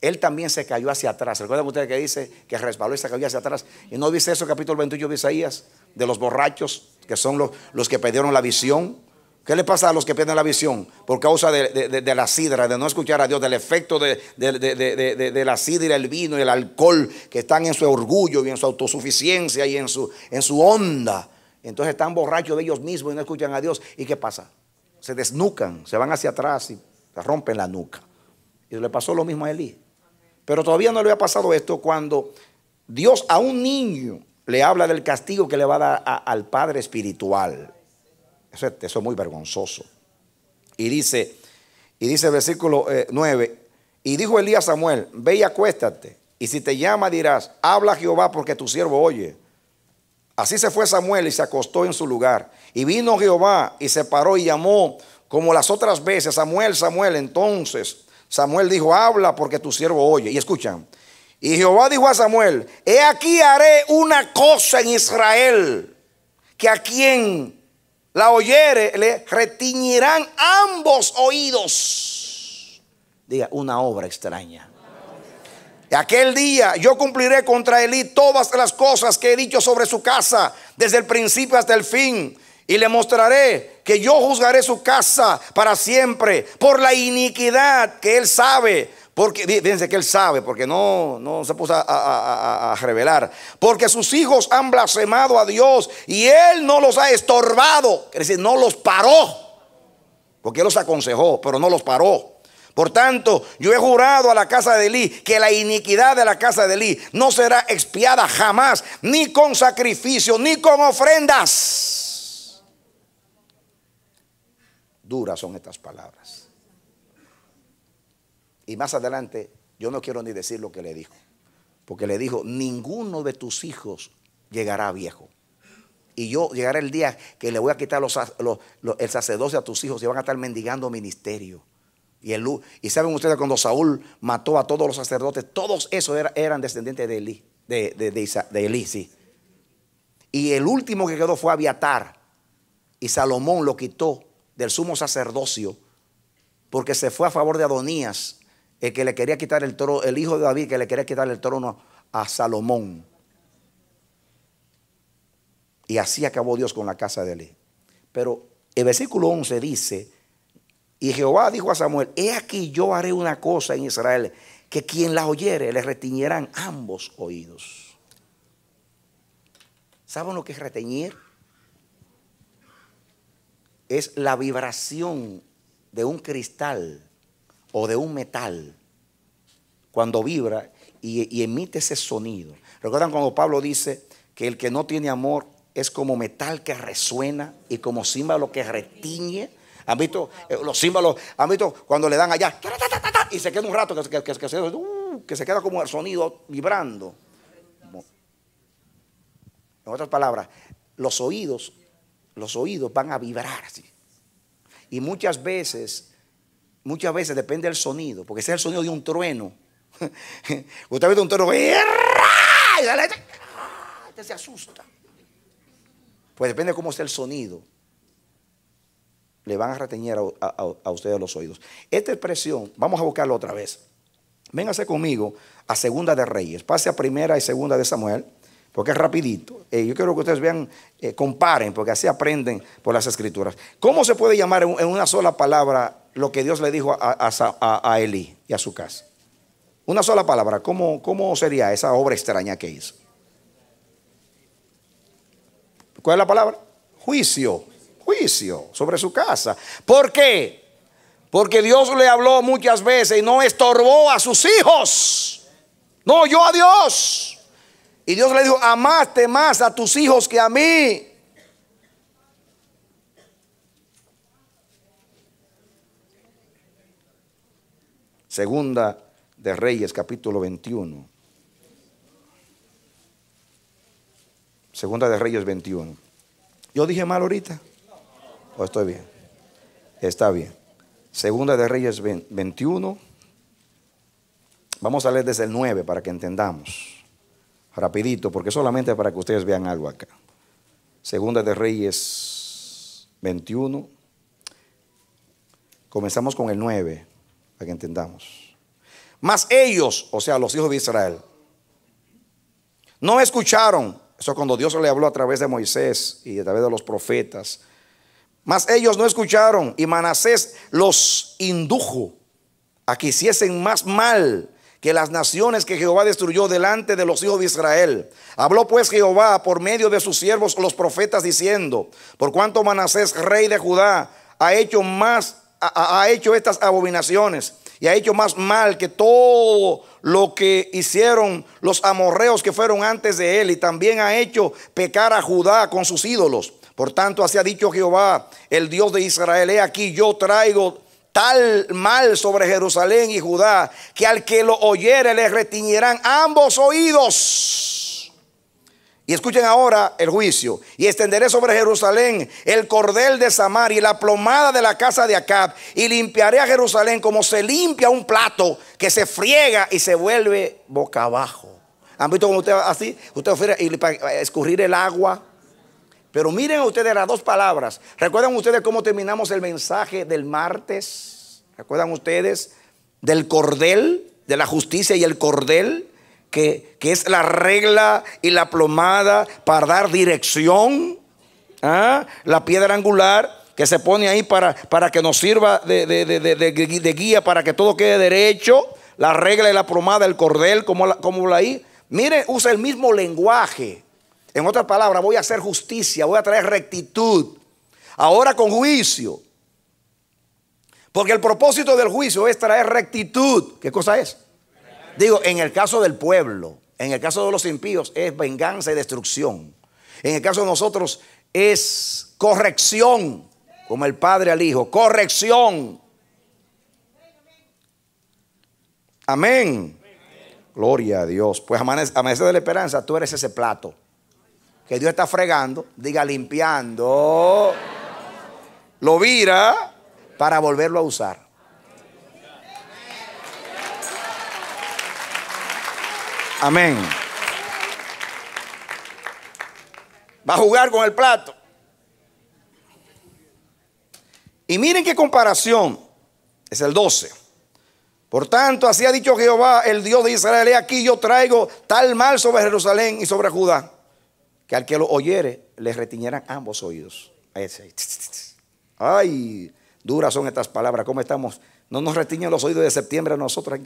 él también se cayó hacia atrás. ¿Recuerdan ustedes que dice que resbaló y se cayó hacia atrás? ¿Y no dice eso capítulo 28 de Isaías? De los borrachos, que son los que perdieron la visión. ¿Qué le pasa a los que pierden la visión? Por causa de la sidra, de no escuchar a Dios, del efecto de la sidra, el vino y el alcohol, que están en su orgullo y en su autosuficiencia y en su onda. Entonces están borrachos de ellos mismos y no escuchan a Dios. ¿Y qué pasa? Se desnucan, se van hacia atrás y se rompen la nuca. Y le pasó lo mismo a Elí. Pero todavía no le había pasado esto cuando Dios a un niño le habla del castigo que le va a dar al padre espiritual. Eso es muy vergonzoso. Y dice el versículo 9: y dijo Elí a Samuel: ve y acuéstate, y si te llama dirás, habla a Jehová porque tu siervo oye. Así se fue Samuel y se acostó en su lugar. Y vino Jehová y se paró y llamó como las otras veces: Samuel, Samuel. Entonces Samuel dijo: habla porque tu siervo oye. Y escuchan. Y Jehová dijo a Samuel: he aquí haré una cosa en Israel, que a quien la oyere le retiñirán ambos oídos. Diga, una obra extraña. Aquel día yo cumpliré contra Elí todas las cosas que he dicho sobre su casa, desde el principio hasta el fin, y le mostraré que yo juzgaré su casa para siempre por la iniquidad que él sabe, Porque, fíjense que él sabe, porque no se puso a revelar. Porque sus hijos han blasfemado a Dios y él no los ha estorbado. Es decir, no los paró. Porque él los aconsejó, pero no los paró. Por tanto, yo he jurado a la casa de Elí que la iniquidad de la casa de Elí no será expiada jamás, ni con sacrificio, ni con ofrendas. Duras son estas palabras. Y más adelante, yo no quiero ni decir lo que le dijo. Porque le dijo, ninguno de tus hijos llegará viejo. Y yo llegará el día que le voy a quitar el sacerdocio a tus hijos y van a estar mendigando ministerio. Y saben ustedes, cuando Saúl mató a todos los sacerdotes, todos esos eran descendientes de Elí, de Elí, sí. Y el último que quedó fue Abiatar. Y Salomón lo quitó del sumo sacerdocio porque se fue a favor de Adonías, el que le quería quitar el trono, el hijo de David, que le quería quitar el trono a Salomón. Y así acabó Dios con la casa de Elí. Pero el versículo 11 dice: y Jehová dijo a Samuel, he aquí yo haré una cosa en Israel, que quien la oyere le retiñirán ambos oídos. ¿Saben lo que es retiñir? Es la vibración de un cristal o de un metal cuando vibra y emite ese sonido. ¿Recuerdan cuando Pablo dice que el que no tiene amor es como metal que resuena y como címbalo que retiñe? ¿Han visto los címbalos? ¿Han visto cuando le dan allá y se queda un rato que se queda como el sonido vibrando? En otras palabras, los oídos van a vibrar así. Y muchas veces depende del sonido, porque ese es el sonido de un trueno. Usted ve un trueno y usted se asusta. Pues depende de cómo sea el sonido, le van a reteñir a ustedes los oídos. Esta expresión, vamos a buscarla otra vez. Véngase conmigo a Segunda de Reyes. Pase a Primera y Segunda de Samuel, porque es rapidito. Yo quiero que ustedes vean, comparen, porque así aprenden por las escrituras. ¿Cómo se puede llamar en una sola palabra lo que Dios le dijo a Elí y a su casa? Una sola palabra. ¿Cómo sería esa obra extraña que hizo? ¿Cuál es la palabra? Juicio sobre su casa. ¿Por qué? Porque Dios le habló muchas veces y no estorbó a sus hijos. No oyó a Dios. Y Dios le dijo, amaste más a tus hijos que a mí. Segunda de Reyes, capítulo 21. Segunda de Reyes 21. ¿Yo dije mal ahorita? ¿O estoy bien? Está bien. Segunda de Reyes 21. Vamos a leer desde el 9 para que entendamos. Rapidito, porque solamente para que ustedes vean algo acá. Segunda de Reyes 21. Comenzamos con el 9 para que entendamos. Mas ellos, o sea, los hijos de Israel, no escucharon. Eso cuando Dios le habló a través de Moisés y a través de los profetas. Mas ellos no escucharon y Manasés los indujo a que hiciesen más mal que las naciones que Jehová destruyó delante de los hijos de Israel. Habló pues Jehová por medio de sus siervos los profetas diciendo: por cuanto Manasés, rey de Judá, ha hecho estas abominaciones y ha hecho más mal que todo lo que hicieron los amorreos que fueron antes de él, y también ha hecho pecar a Judá con sus ídolos. Por tanto, así ha dicho Jehová, el Dios de Israel: he aquí yo traigo tal mal sobre Jerusalén y Judá, que al que lo oyere le retiñirán ambos oídos. Y escuchen ahora el juicio. Y extenderé sobre Jerusalén el cordel de Samaria y la plomada de la casa de Acab, y limpiaré a Jerusalén como se limpia un plato que se friega y se vuelve boca abajo. ¿Han visto como usted así? Usted ofrece para escurrir el agua. Pero miren ustedes las dos palabras. ¿Recuerdan ustedes cómo terminamos el mensaje del martes? ¿Recuerdan ustedes del cordel, de la justicia y el cordel? Que es la regla y la plomada para dar dirección. La piedra angular que se pone ahí para que nos sirva de guía para que todo quede derecho. la regla y la plomada, el cordel, como la ahí. Mire, usa el mismo lenguaje. En otras palabras, voy a hacer justicia, voy a traer rectitud. Ahora con juicio. Porque el propósito del juicio es traer rectitud. ¿Qué cosa es? Digo, en el caso del pueblo, en el caso de los impíos es venganza y destrucción. En el caso de nosotros es corrección, como el Padre al Hijo, corrección. Amén. Gloria a Dios. Pues amanecer de la esperanza, tú eres ese plato que Dios está fregando, diga limpiando, lo vira para volverlo a usar. Amén. Va a jugar con el plato. Y miren qué comparación. Es el 12. Por tanto, así ha dicho Jehová, el Dios de Israel: he aquí yo traigo tal mal sobre Jerusalén y sobre Judá, que al que lo oyere le retiñerán ambos oídos. Ay, duras son estas palabras. ¿Cómo estamos? No nos retiñen los oídos de septiembre a nosotros.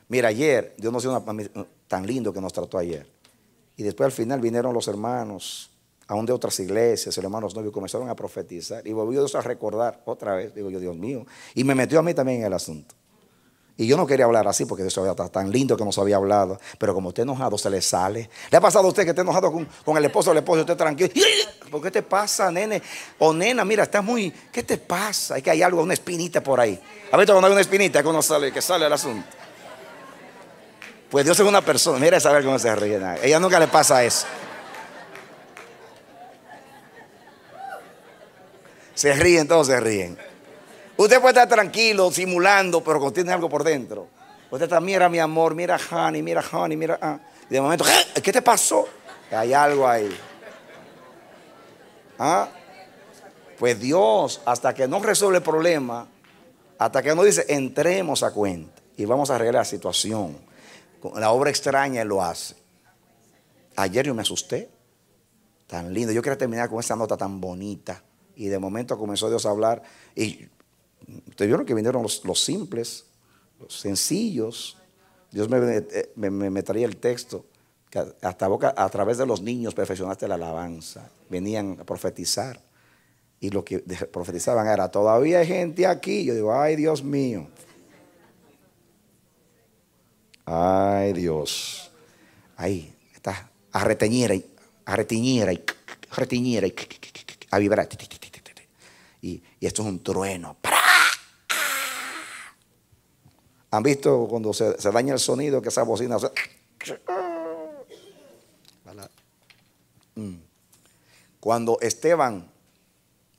Mira, ayer Dios nos dio tan lindo que nos trató ayer. Y después al final vinieron los hermanos, aún de otras iglesias, los hermanos novios, comenzaron a profetizar. Y volvió Dios a recordar otra vez. Digo yo, Dios mío. Y me metió a mí también en el asunto. Y yo no quería hablar así porque Dios había estado tan lindo que nos había hablado. Pero como está enojado, se le sale. ¿Le ha pasado a usted que está enojado con el esposo o el esposo y usted tranquilo? ¿Por qué te pasa, nene? O nena, mira, estás muy... ¿Qué te pasa? Es que hay algo, una espinita por ahí. ¿Ha visto cuando hay una espinita que sale el asunto? Pues Dios es una persona. Mira, saber cómo se ríe. A ella nunca le pasa eso. Se ríen, todos se ríen. Usted puede estar tranquilo, simulando, pero contiene algo por dentro. Usted está, mira mi amor, mira honey, mira. Y de momento, ¿qué te pasó? Hay algo ahí. ¿Ah? Pues Dios, hasta que no resuelve el problema, hasta que no dice, entremos a cuenta y vamos a arreglar la situación. Con la obra extraña Él lo hace. Ayer yo me asusté. Tan lindo. Yo quería terminar con esa nota tan bonita. Y de momento comenzó Dios a hablar. Y ustedes vieron que vinieron los simples, los sencillos. Dios me traía el texto. Que a través de los niños perfeccionaste la alabanza. Venían a profetizar. Y lo que profetizaban era, todavía hay gente aquí. Yo digo, ay Dios mío. Ay Dios. Ahí está. A retiñera y a vibrar. Y esto es un trueno. ¿Han visto cuando se daña el sonido que esa bocina hace? Cuando Esteban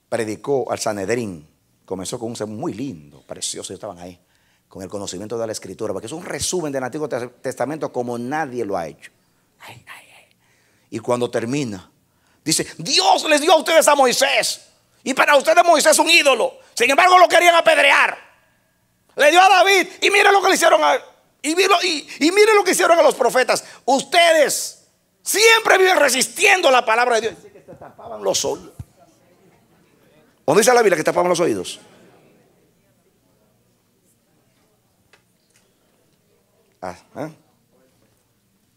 predicó al Sanedrín, comenzó con un sermón muy lindo, precioso. Estaban ahí con el conocimiento de la Escritura, porque es un resumen del Antiguo Testamento como nadie lo ha hecho. Y cuando termina, dice, Dios les dio a ustedes a Moisés, y para ustedes Moisés es un ídolo. Sin embargo lo querían apedrear. Le dio a David, y mire lo que le hicieron y mire lo que hicieron a los profetas. Ustedes siempre viven resistiendo la palabra de Dios. Dice que te tapaban los oídos. ¿Dónde dice la Biblia que tapaban los oídos?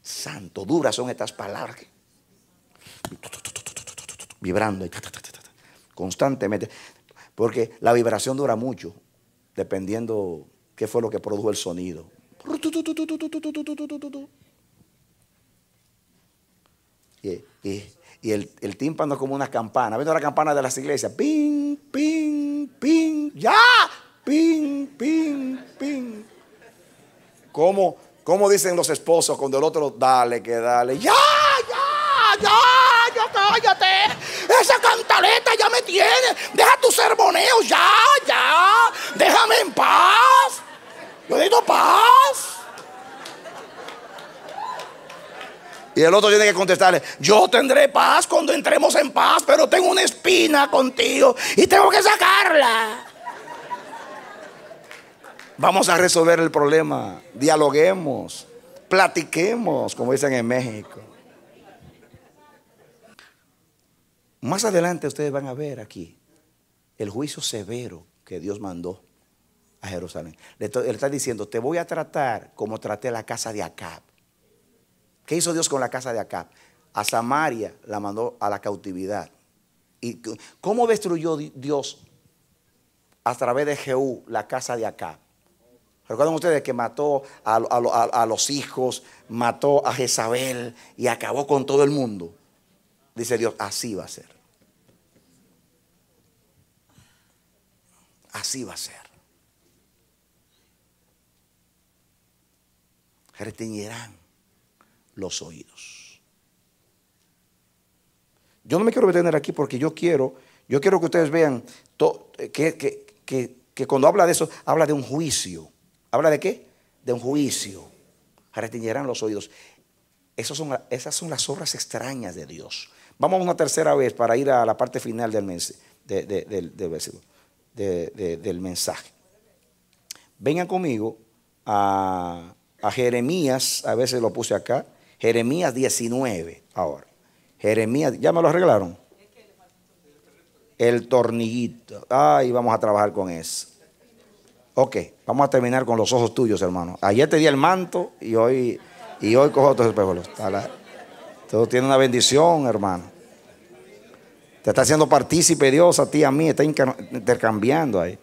Santo, duras son estas palabras vibrando constantemente, porque la vibración dura mucho dependiendo qué fue lo que produjo el sonido. Y el tímpano es como una campana. ¿Ves la campana de las iglesias? Ping, ping, ping, ya, ping, ping, ping. ¿Cómo dicen los esposos cuando el otro dale, que dale? Ya, cállate. Esa cantaleta ya me tiene. Deja tu sermoneo, ya. Déjame en paz. Yo necesito paz. Y el otro tiene que contestarle, yo tendré paz cuando entremos en paz, pero tengo una espina contigo y tengo que sacarla. Vamos a resolver el problema. Dialoguemos, platiquemos, como dicen en México. Más adelante ustedes van a ver aquí el juicio severo que Dios mandó a Jerusalén. Él está diciendo, te voy a tratar como traté la casa de Acab. ¿Qué hizo Dios con la casa de Acab? A Samaria la mandó a la cautividad. ¿Y cómo destruyó Dios a través de Jehú la casa de Acab? ¿Recuerdan ustedes que mató a los hijos, mató a Jezabel y acabó con todo el mundo? Dice Dios, así va a ser. Así va a ser. Retiñirán los oídos. Yo no me quiero detener aquí porque yo quiero que ustedes vean que cuando habla de eso, habla de un juicio. ¿Habla de qué? De un juicio. Retiñirán los oídos. Esas son las obras extrañas de Dios. Vamos una tercera vez para ir a la parte final del mensaje. Vengan conmigo a Jeremías, a veces lo puse acá, Jeremías 19 ahora. Jeremías, ¿ya me lo arreglaron? El tornillito. Ay, vamos a trabajar con eso. Ok, vamos a terminar con los ojos tuyos, hermano. Ayer te di el manto y hoy cojo otros espejuelos. Todo tiene una bendición, hermano. Te está haciendo partícipe Dios a ti, a mí, está intercambiando ahí.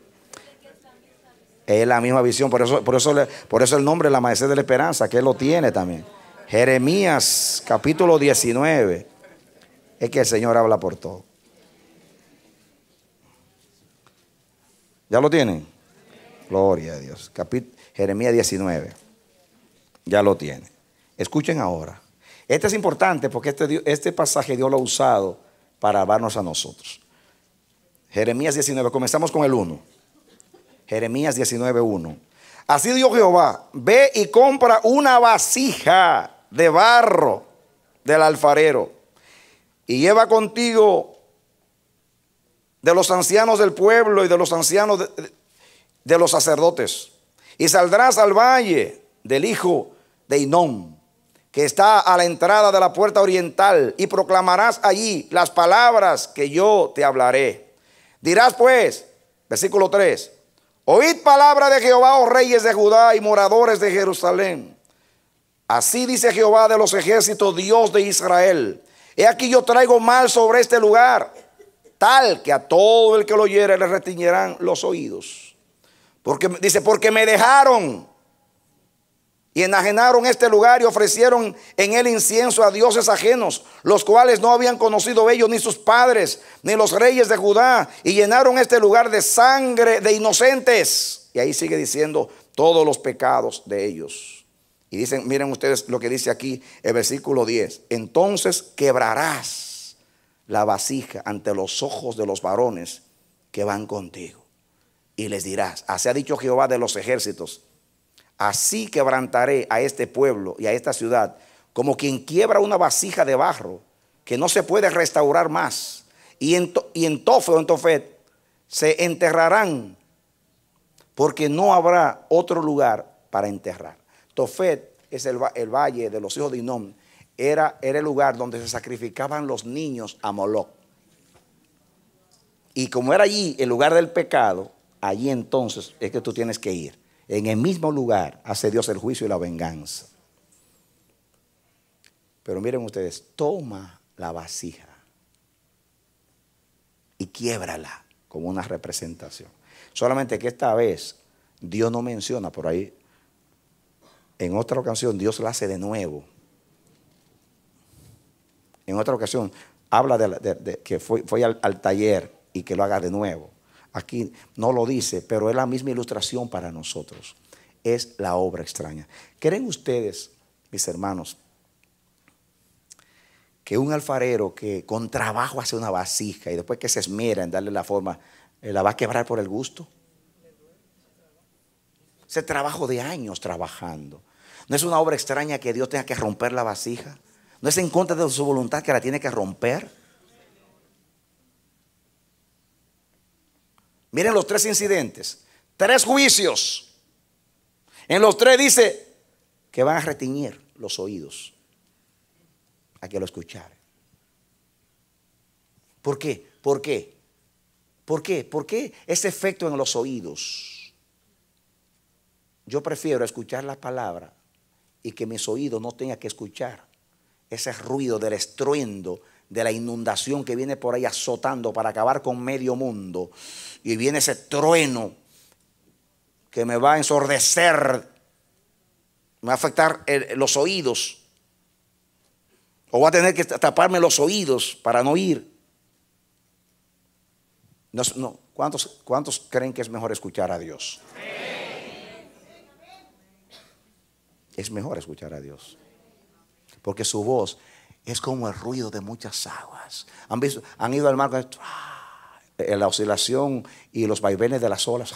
Es la misma visión, por eso el nombre, el Amanecer de la Esperanza, que Él lo tiene también. Jeremías capítulo 19. Es que el Señor habla por todo. ¿Ya lo tienen? Gloria a Dios. Jeremías 19. Ya lo tiene. Escuchen ahora. Este es importante porque este pasaje Dios lo ha usado para hablarnos a nosotros. Jeremías 19. Comenzamos con el 1. Jeremías 19, 1. Así dijo Jehová: ve y compra una vasija de barro del alfarero y lleva contigo de los ancianos del pueblo y de los ancianos de los sacerdotes, y saldrás al valle del hijo de Hinnom, que está a la entrada de la puerta oriental, y proclamarás allí las palabras que yo te hablaré. Dirás pues, versículo 3, oíd palabra de Jehová, oh reyes de Judá y moradores de Jerusalén. Así dice Jehová de los ejércitos, Dios de Israel: he aquí yo traigo mal sobre este lugar, tal que a todo el que lo oyere le retiñirán los oídos. Porque me dejaron y enajenaron este lugar y ofrecieron en él incienso a dioses ajenos, los cuales no habían conocido ellos ni sus padres, ni los reyes de Judá, y llenaron este lugar de sangre de inocentes. Y ahí sigue diciendo todos los pecados de ellos. Y dicen, miren ustedes lo que dice aquí el versículo 10. Entonces quebrarás la vasija ante los ojos de los varones que van contigo, y les dirás: así ha dicho Jehová de los ejércitos, así quebrantaré a este pueblo y a esta ciudad, como quien quiebra una vasija de barro que no se puede restaurar más. Y en Tofet se enterrarán, porque no habrá otro lugar para enterrar. Tofet es el valle de los hijos de Hinnom. Era el lugar donde se sacrificaban los niños a Moloc. Y como era allí el lugar del pecado, allí entonces es que tú tienes que ir. En el mismo lugar hace Dios el juicio y la venganza. Pero miren ustedes, toma la vasija y quiébrala como una representación. Solamente que esta vez Dios no menciona por ahí. En otra ocasión Dios la hace de nuevo. En otra ocasión habla de que fue al taller y que lo haga de nuevo. Aquí no lo dice, pero es la misma ilustración para nosotros. Es la obra extraña. ¿Creen ustedes, mis hermanos, que un alfarero que con trabajo hace una vasija y después que se esmera en darle la forma, la va a quebrar por el gusto? Ese trabajo de años trabajando. ¿No es una obra extraña que Dios tenga que romper la vasija? ¿No es en contra de su voluntad que la tiene que romper? Miren los 3 incidentes, 3 juicios. En los 3 dice que van a retiñir los oídos a que lo escuchare. ¿Por qué? ¿Por qué? ¿Por qué? ¿Por qué ese efecto en los oídos? yo prefiero escuchar la palabra y que mis oídos no tengan que escuchar ese ruido del estruendo de la inundación que viene por ahí azotando para acabar con medio mundo. Y viene ese trueno que me va a ensordecer, me va a afectar los oídos. O voy a tener que taparme los oídos para no oír. No. ¿Cuántos creen que es mejor escuchar a Dios? Es mejor escuchar a Dios. Porque su voz es como el ruido de muchas aguas. ¿Han ido al mar? La oscilación y los vaivenes de las olas.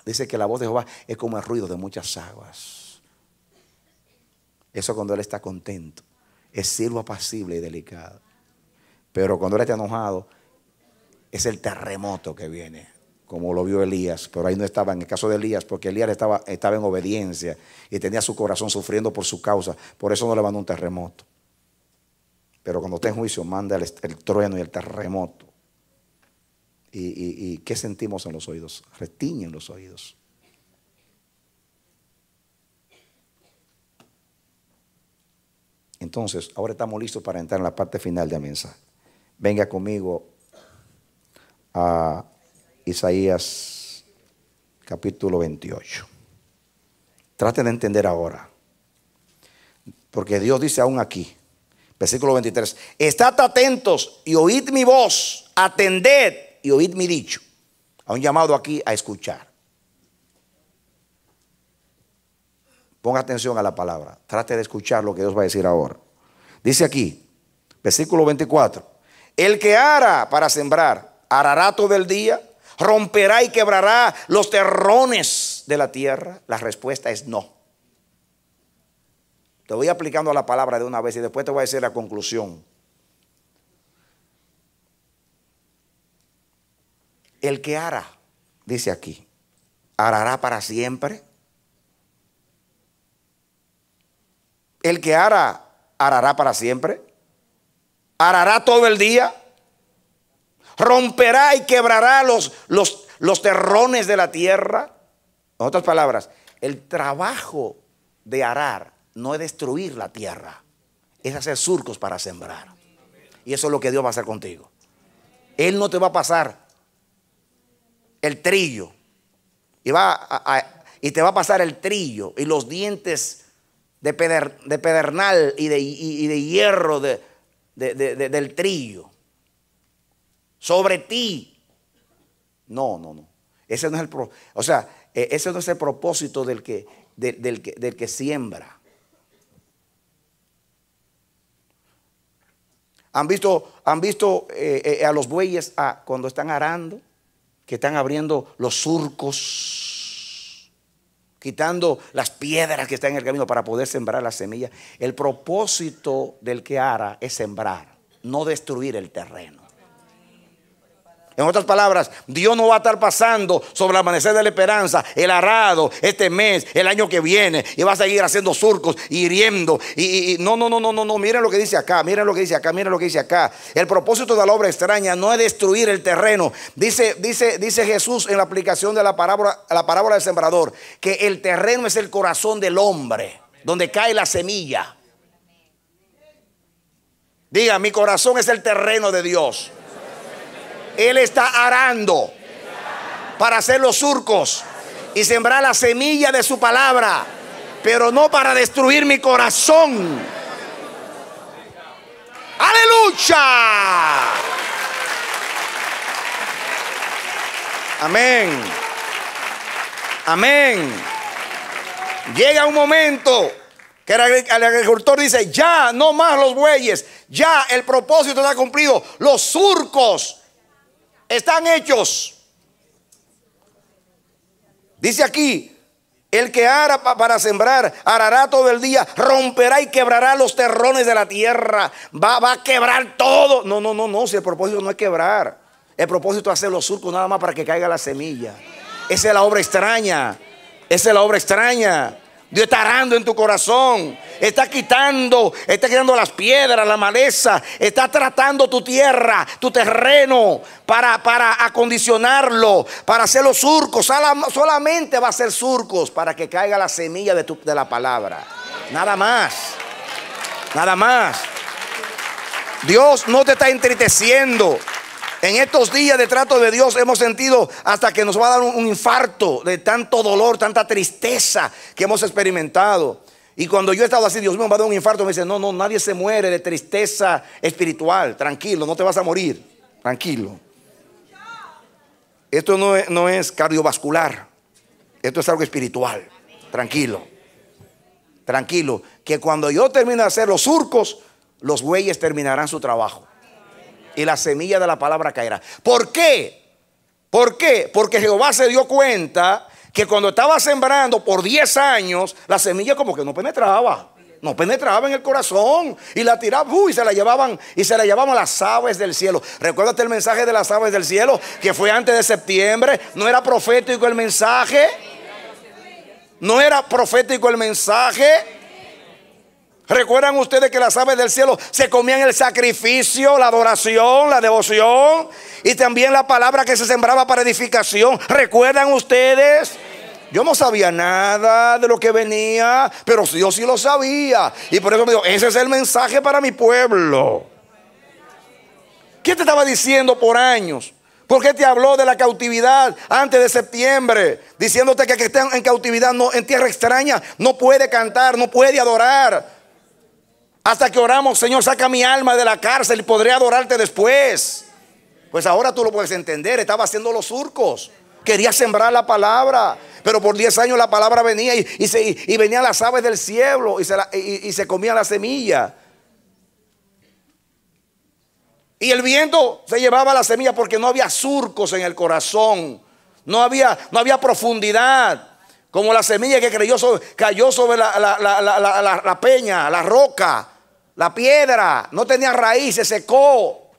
Dice que la voz de Jehová es como el ruido de muchas aguas. Eso cuando Él está contento. Es silbo apacible y delicado. Pero cuando Él está enojado, es el terremoto que viene, como lo vio Elías. Pero ahí no estaba en el caso de Elías, porque Elías estaba en obediencia y tenía su corazón sufriendo por su causa. Por eso no le mandó un terremoto. Pero cuando está en juicio, manda el trueno y el terremoto. ¿Y qué sentimos en los oídos? Retiñen los oídos. Entonces, ahora estamos listos para entrar en la parte final del mensaje. Venga conmigo a Isaías capítulo 28. Traten de entender ahora. Porque Dios dice aún aquí, versículo 23, estad atentos y oíd mi voz, atended y oíd mi dicho. A un llamado aquí a escuchar. Ponga atención a la palabra. Trate de escuchar lo que Dios va a decir ahora. Dice aquí, versículo 24. El que ara para sembrar, arará todo el día, romperá y quebrará los terrones de la tierra. La respuesta es no. Te voy aplicando la palabra de una vez y después te voy a decir la conclusión. El que ara, dice aquí, arará para siempre. El que ara, arará para siempre. Arará todo el día. Romperá y quebrará los terrones de la tierra. En otras palabras, el trabajo de arar no es destruir la tierra, es hacer surcos para sembrar. Y eso es lo que Dios va a hacer contigo. Él no te va a pasar el trillo y te va a pasar el trillo y los dientes de pedernal y de hierro del trillo sobre ti. No. Ese no es el propósito del que siembra. ¿Han visto a los bueyes cuando están arando? Que están abriendo los surcos, quitando las piedras que están en el camino para poder sembrar la semilla. El propósito del que ara es sembrar, no destruir el terreno. En otras palabras, Dios no va a estar pasando sobre el amanecer de la esperanza, el arado, este mes, el año que viene, y va a seguir haciendo surcos, hiriendo. No. Miren lo que dice acá, miren lo que dice acá. El propósito de la obra extraña no es destruir el terreno. Dice Jesús en la aplicación de la parábola del sembrador, que el terreno es el corazón del hombre, donde cae la semilla. Diga, mi corazón es el terreno de Dios. Él está arando para hacer los surcos y sembrar la semilla de su palabra, pero no para destruir mi corazón. ¡Aleluya! Amén. Amén. Llega un momento que el agricultor dice, ya no más los bueyes, ya el propósito está cumplido, los surcos están hechos. Dice aquí, el que ara para sembrar, arará todo el día, romperá y quebrará los terrones de la tierra. Va a quebrar todo. No, si el propósito no es quebrar, el propósito es hacer los surcos nada más para que caiga la semilla. Esa es la obra extraña. Dios está arando en tu corazón. Está quitando las piedras, la maleza. Está tratando tu tierra, tu terreno, para acondicionarlo, para hacer los surcos. Solamente va a hacer surcos para que caiga la semilla de la palabra. Nada más. Nada más. Dios no te está entristeciendo. En estos días de trato de Dios hemos sentido hasta que nos va a dar un infarto de tanto dolor, tanta tristeza que hemos experimentado. Y cuando yo he estado así, Dios mío, me va a dar un infarto. Me dice, no, nadie se muere de tristeza espiritual. Tranquilo, no te vas a morir. Tranquilo. Esto no es cardiovascular. Esto es algo espiritual. Tranquilo. Tranquilo. Que cuando yo termine de hacer los surcos, los bueyes terminarán su trabajo. Y la semilla de la palabra caerá. ¿Por qué? ¿Por qué? Porque Jehová se dio cuenta que cuando estaba sembrando por 10 años, la semilla como que no penetraba. No penetraba en el corazón. Y la tiraban, y se la llevaban las aves del cielo. Recuérdate el mensaje de las aves del cielo, que fue antes de septiembre. ¿No era profético el mensaje? ¿No era profético el mensaje? ¿Recuerdan ustedes que las aves del cielo se comían el sacrificio, la adoración, la devoción y también la palabra que se sembraba para edificación? ¿Recuerdan ustedes? Yo no sabía nada de lo que venía, pero Dios sí lo sabía. Y por eso me dijo, ese es el mensaje para mi pueblo. ¿Qué te estaba diciendo por años? ¿Por qué te habló de la cautividad antes de septiembre? Diciéndote que está en cautividad, no, en tierra extraña, no puede cantar, no puede adorar. Hasta que oramos, Señor, saca mi alma de la cárcel y podré adorarte después. Pues ahora tú lo puedes entender. Estaba haciendo los surcos. Quería sembrar la palabra. Pero por 10 años la palabra venía y venían las aves del cielo y se comían la semilla. Y el viento se llevaba la semilla porque no había surcos en el corazón. No había profundidad. Como la semilla que cayó sobre la peña, la roca, la piedra. No tenía raíz, se secó.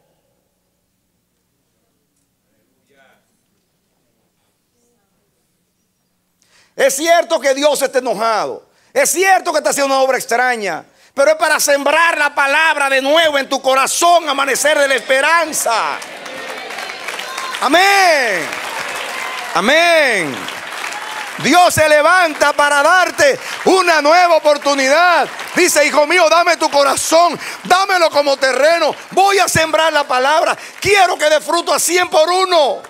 Es cierto que Dios está enojado. Es cierto que está haciendo una obra extraña. Pero es para sembrar la palabra de nuevo en tu corazón, amanecer de la esperanza. Amén. Amén. Dios se levanta para darte una nueva oportunidad. Dice, hijo mío, dame tu corazón, dámelo como terreno. Voy a sembrar la palabra. Quiero que dé fruto a 100 por 1.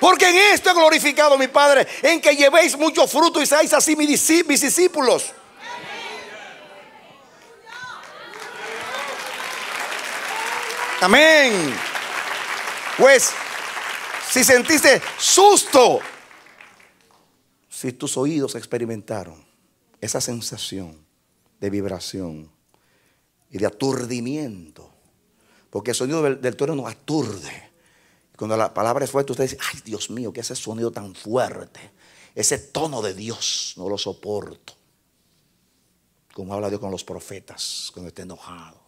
Porque en esto he glorificado a mi Padre, en que llevéis mucho fruto y seáis así mis discípulos. Amén. Pues, si sentiste susto, si tus oídos experimentaron esa sensación de vibración y de aturdimiento, porque el sonido del trueno nos aturde. Cuando la palabra es fuerte, usted dice, ay Dios mío, que ese sonido tan fuerte, ese tono de Dios, no lo soporto. Como habla Dios con los profetas cuando está enojado.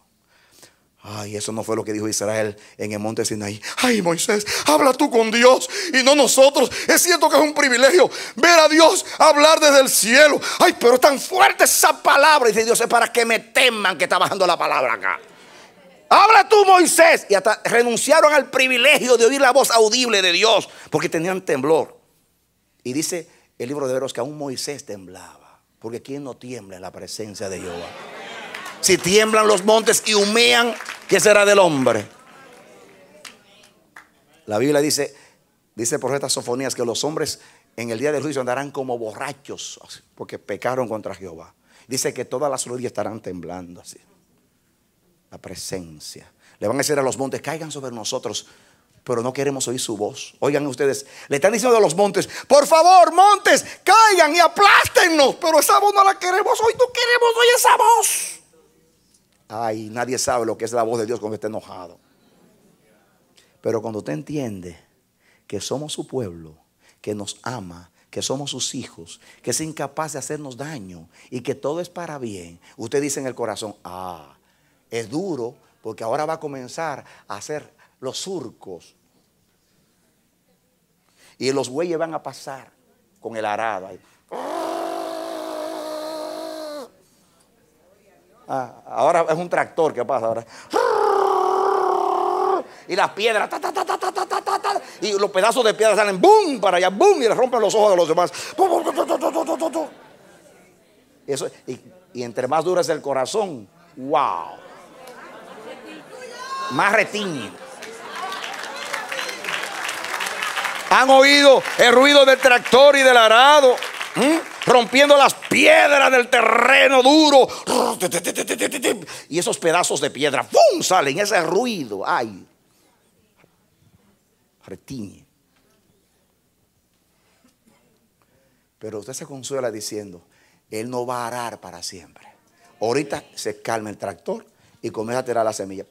Ay, eso no fue lo que dijo Israel en el monte Sinaí. Ay, Moisés, habla tú con Dios y no nosotros. Es cierto que es un privilegio ver a Dios hablar desde el cielo. Ay, pero es tan fuerte esa palabra. Y dice Dios, es para que me teman que está bajando la palabra acá. Habla tú, Moisés. Y hasta renunciaron al privilegio de oír la voz audible de Dios, porque tenían temblor. Y dice el libro de Hebreos que aún Moisés temblaba. Porque ¿quién no tiembla en la presencia de Jehová? Si tiemblan los montes y humean, ¿qué será del hombre? La Biblia dice el profeta Sofonías, que los hombres en el día del juicio andarán como borrachos, porque pecaron contra Jehová. Dice que todas las rodillas estarán temblando así. La presencia. Le van a decir a los montes, caigan sobre nosotros, pero no queremos oír su voz. Oigan ustedes, le están diciendo a los montes, por favor, montes, caigan y aplástennos, pero esa voz no la queremos oír, no queremos oír esa voz. Ay, nadie sabe lo que es la voz de Dios cuando está enojado. Pero cuando usted entiende que somos su pueblo, que nos ama, que somos sus hijos, que es incapaz de hacernos daño y que todo es para bien, usted dice en el corazón, es duro porque ahora va a comenzar a hacer los surcos y los bueyes van a pasar con el arado ahí. Ahora es un tractor. ¿Qué pasa ahora? Y las piedras, y los pedazos de piedra salen, boom, para allá, boom, y le rompen los ojos de los demás. Eso, y entre más duro es el corazón, wow, más retiñe. ¿Han oído el ruido del tractor y del arado? Rompiendo las piedras del terreno duro. Y esos pedazos de piedra, ¡pum!, salen, ese ruido, ¡ay! Retiñe. Pero usted se consuela diciendo: Él no va a arar para siempre. Ahorita se calma el tractor y comienza a tirar la semilla.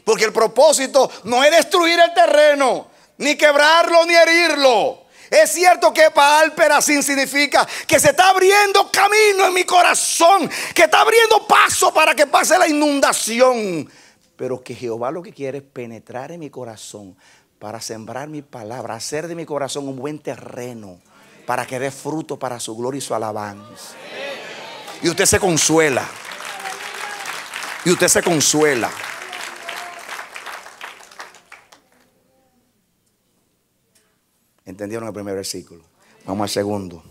Porque el propósito no es destruir el terreno, ni quebrarlo, ni herirlo. Es cierto que Baal Perasim significa que se está abriendo camino en mi corazón, que está abriendo paso para que pase la inundación. Pero que Jehová lo que quiere es penetrar en mi corazón para sembrar mi palabra, hacer de mi corazón un buen terreno para que dé fruto para su gloria y su alabanza. Y usted se consuela. Y usted se consuela. ¿Entendieron el primer versículo? Vamos al segundo.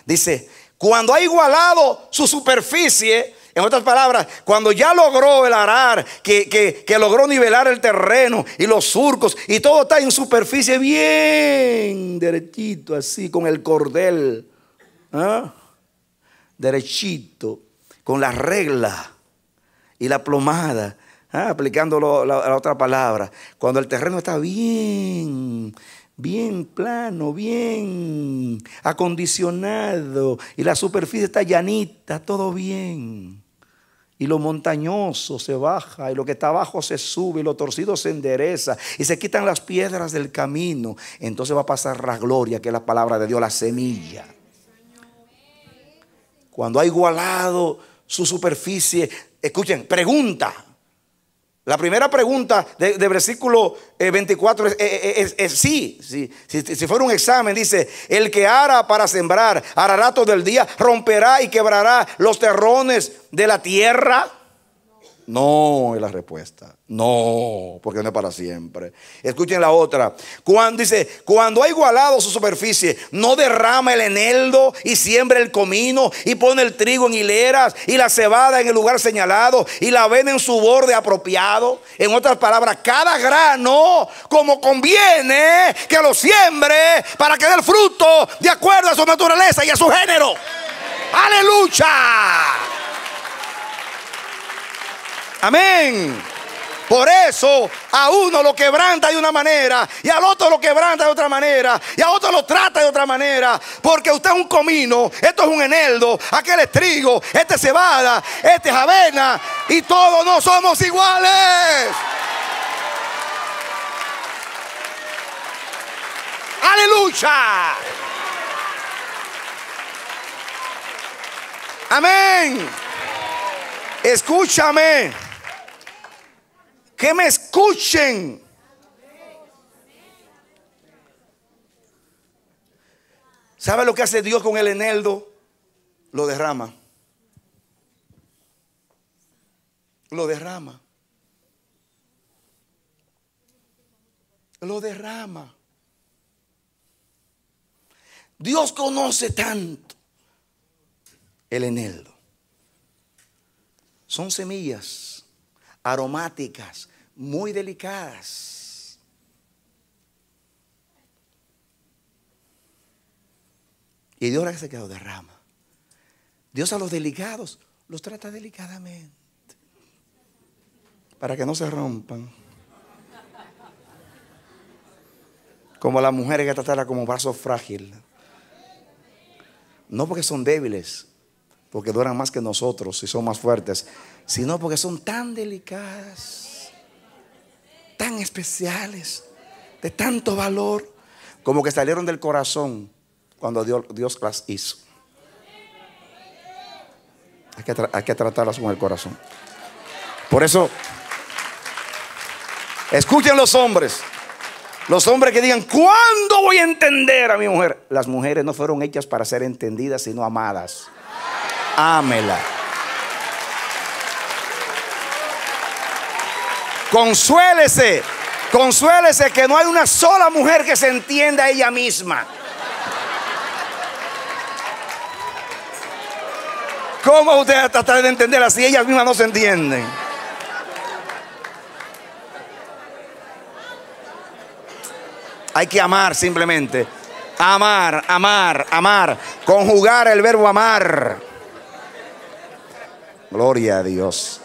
Dice: cuando ha igualado su superficie, en otras palabras, cuando ya logró el arar, que logró nivelar el terreno y los surcos, y todo está en superficie bien derechito, así, con el cordel, derechito, con la regla y la plomada, aplicando la otra palabra. Cuando el terreno está bien plano, bien acondicionado, y la superficie está llanita, todo bien, y lo montañoso se baja, y lo que está abajo se sube, y lo torcido se endereza, y se quitan las piedras del camino. Entonces va a pasar la gloria, que es la palabra de Dios, la semilla. Cuando ha igualado su superficie, escuchen, pregunta. La primera pregunta de versículo 24 es sí. Si fuera un examen, dice: el que ara para sembrar, arará todo el día, romperá y quebrará los terrones de la tierra. No es la respuesta. No, porque no es para siempre. Escuchen la otra. Cuando ha igualado su superficie, no derrama el eneldo y siembra el comino y pone el trigo en hileras y la cebada en el lugar señalado y la avena en su borde apropiado. En otras palabras, cada grano como conviene que lo siembre para que dé el fruto de acuerdo a su naturaleza y a su género. ¡Aleluya! Amén. Por eso a uno lo quebranta de una manera, y al otro lo quebranta de otra manera, y a otro lo trata de otra manera. Porque usted es un comino, esto es un eneldo, aquel es trigo, este es cebada, este es avena, y todos no somos iguales. Aleluya. Amén. Escúchame. Que me escuchen. ¿Sabe lo que hace Dios con el eneldo? Lo derrama. Lo derrama. Lo derrama. Dios conoce tanto el eneldo. Son semillas aromáticas, muy delicadas. Y Dios hace que lo derrama. Dios a los delicados los trata delicadamente, para que no se rompan. Como las mujeres, que tratarlas como vaso frágil. No porque son débiles, porque duran más que nosotros y son más fuertes, sino porque son tan delicadas, tan especiales, de tanto valor, como que salieron del corazón cuando Dios las hizo. Hay que tratarlas con el corazón. Por eso, escuchen los hombres que digan: ¿cuándo voy a entender a mi mujer? Las mujeres no fueron hechas para ser entendidas, sino amadas. Ámela. Consuélese. Consuélese que no hay una sola mujer que se entienda a ella misma. ¿Cómo usted va a tratar de entenderla si ellas mismas no se entienden? Hay que amar simplemente. Amar, amar, amar. Conjugar el verbo amar. Gloria a Dios.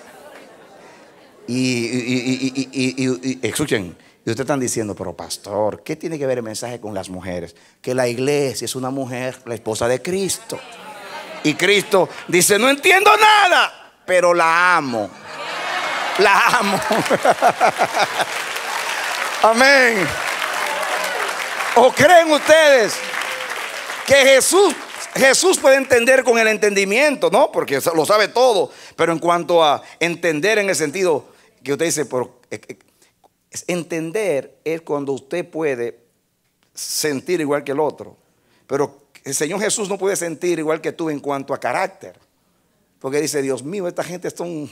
Y escuchen, y ustedes están diciendo, pero pastor, ¿qué tiene que ver el mensaje con las mujeres? Que la iglesia es una mujer, la esposa de Cristo. Y Cristo dice, no entiendo nada, pero la amo. La amo. Amén. ¿O creen ustedes que Jesús puede entender con el entendimiento? No, porque lo sabe todo. Pero en cuanto a entender en el sentido que usted dice, pero entender es cuando usted puede sentir igual que el otro. Pero el Señor Jesús no puede sentir igual que tú en cuanto a carácter. Porque dice, Dios mío, esta gente son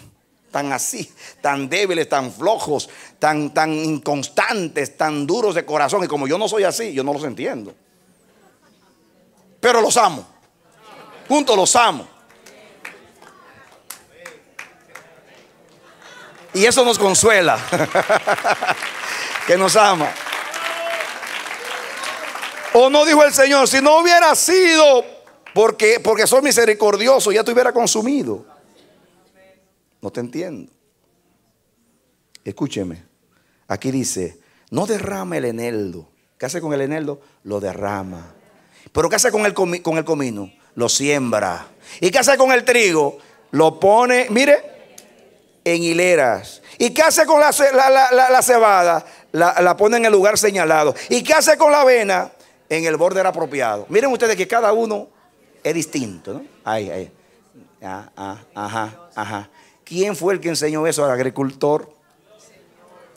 tan así, tan débiles, tan flojos, tan inconstantes, tan duros de corazón. Y como yo no soy así, yo no los entiendo. Pero los amo. Juntos los amo. Y eso nos consuela. Que nos ama. ¿O no dijo el Señor? Si no hubiera sido porque soy misericordioso, ya te hubiera consumido. No te entiendo. Escúcheme. Aquí dice, no derrama el eneldo. ¿Qué hace con el eneldo? Lo derrama. ¿Pero qué hace con el comino? Lo siembra. ¿Y qué hace con el trigo? Lo pone, mire, en hileras. ¿Y qué hace con la cebada? La pone en el lugar señalado. ¿Y qué hace con la avena? En el borde apropiado. Miren ustedes que cada uno es distinto, ¿no? Ahí. Ajá. ¿Quién fue el que enseñó eso al agricultor?